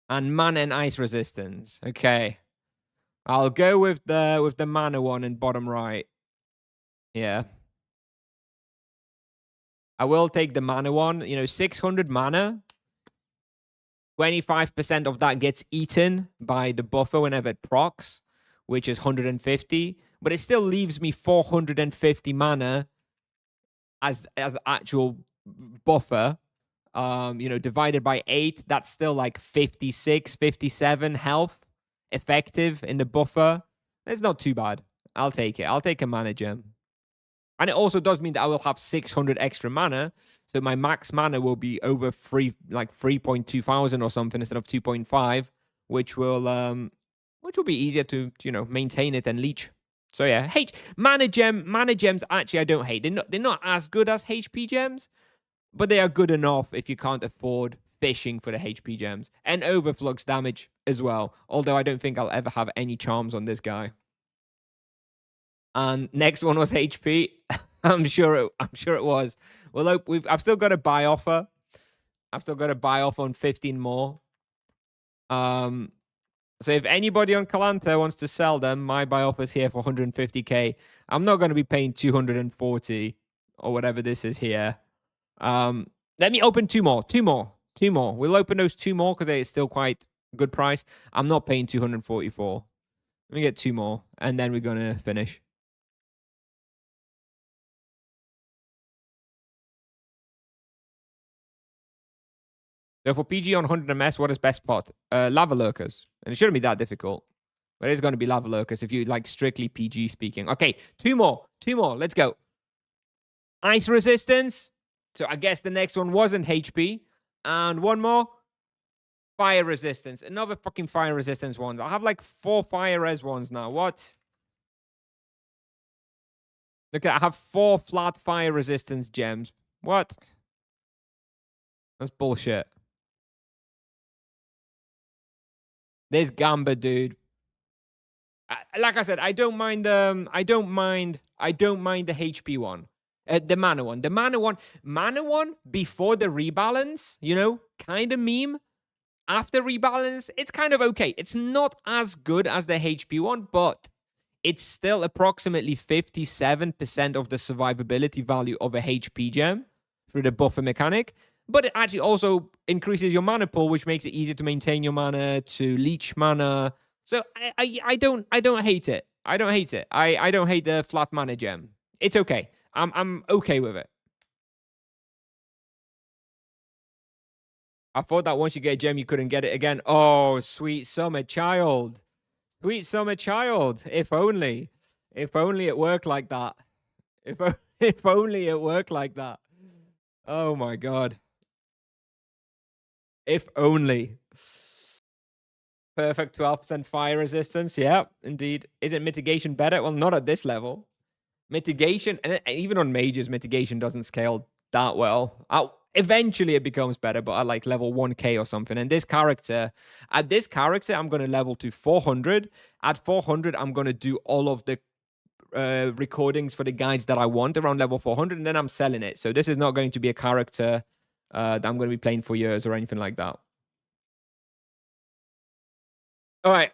And mana and ice resistance. Okay. I'll go with the mana one in bottom right. Yeah. I will take the mana one. 600 mana. 25% of that gets eaten by the buffer whenever it procs, which is 150. But it still leaves me 450 mana as actual buffer. Divided by 8, that's still like 56, 57 health effective in the buffer. It's not too bad. I'll take it. I'll take a mana gem. And it also does mean that I will have 600 extra mana. So my max mana will be over 3.2 thousand or something instead of 2.5, which will be easier to, maintain it and leech. So yeah, mana gems. Actually, I don't hate. They're not as good as HP gems, but they are good enough if you can't afford fishing for the HP gems and overflux damage as well. Although I don't think I'll ever have any charms on this guy. And next one was HP. I'm sure it was. Well, I've still got a buy offer. I've still got a buy offer on 15 more. So if anybody on Kalanta wants to sell them, my buy offer's here for 150k. I'm not going to be paying 240 or whatever this is here. Let me open two more. We'll open those two more because it's still quite a good price. I'm not paying 244. Let me get two more, and then we're going to finish. So for PG on 100 MS, what is best pot? Lava Lurkers. And it shouldn't be that difficult. But it's going to be Lava Lurkers if you like strictly PG speaking. Okay, two more. Let's go. Ice Resistance. So I guess the next one wasn't HP. And one more. Fire Resistance. Another fucking Fire Resistance one. I have like 4 Fire Res ones now. What? Look, I have 4 flat Fire Resistance gems. What? That's bullshit. There's Gamba, dude. Like I said, I don't mind the HP one. The mana one. Mana one before the rebalance, kind of meme. After rebalance, it's kind of okay. It's not as good as the HP one, but it's still approximately 57% of the survivability value of a HP gem through the buffer mechanic. But it actually also increases your mana pool, which makes it easier to maintain your mana, to leech mana. So I don't hate it. I don't hate it. I don't hate the flat mana gem. It's okay. I'm okay with it. I thought that once you get a gem, you couldn't get it again. Oh, sweet summer child. Sweet summer child. If only. If only it worked like that. If only it worked like that. Oh my god. If only. Perfect 12% fire resistance. Yeah, indeed. Is it mitigation better? Well, not at this level. Mitigation, and even on mages, mitigation doesn't scale that well. Eventually it becomes better, but at like level 1k or something. And at this character, I'm going to level to 400. At 400, I'm going to do all of the recordings for the guides that I want around level 400, and then I'm selling it. So this is not going to be a character that I'm going to be playing for years or anything like that. All right.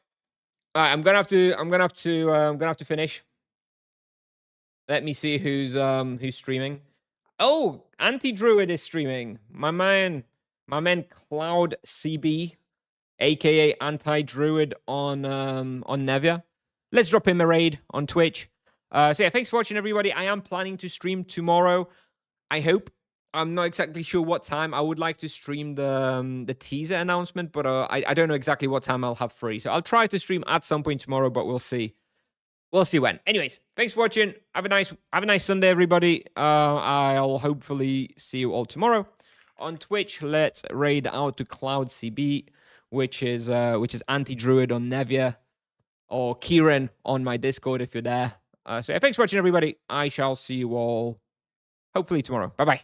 I'm gonna have to finish. Let me see who's streaming. Oh, Anti-Druid is streaming. My man Cloud CB, aka Anti-Druid on Nevia. Let's drop him a raid on Twitch. So yeah, thanks for watching, everybody. I am planning to stream tomorrow. I hope. I'm not exactly sure what time. I would like to stream the teaser announcement, but I don't know exactly what time I'll have free. So I'll try to stream at some point tomorrow, but we'll see. We'll see when. Anyways, thanks for watching. Have a nice Sunday, everybody. I'll hopefully see you all tomorrow on Twitch. Let's raid out to Cloud CB, which is Anti-Druid on Nevia, or Kieran on my Discord if you're there. So yeah, thanks for watching, everybody. I shall see you all hopefully tomorrow. Bye bye.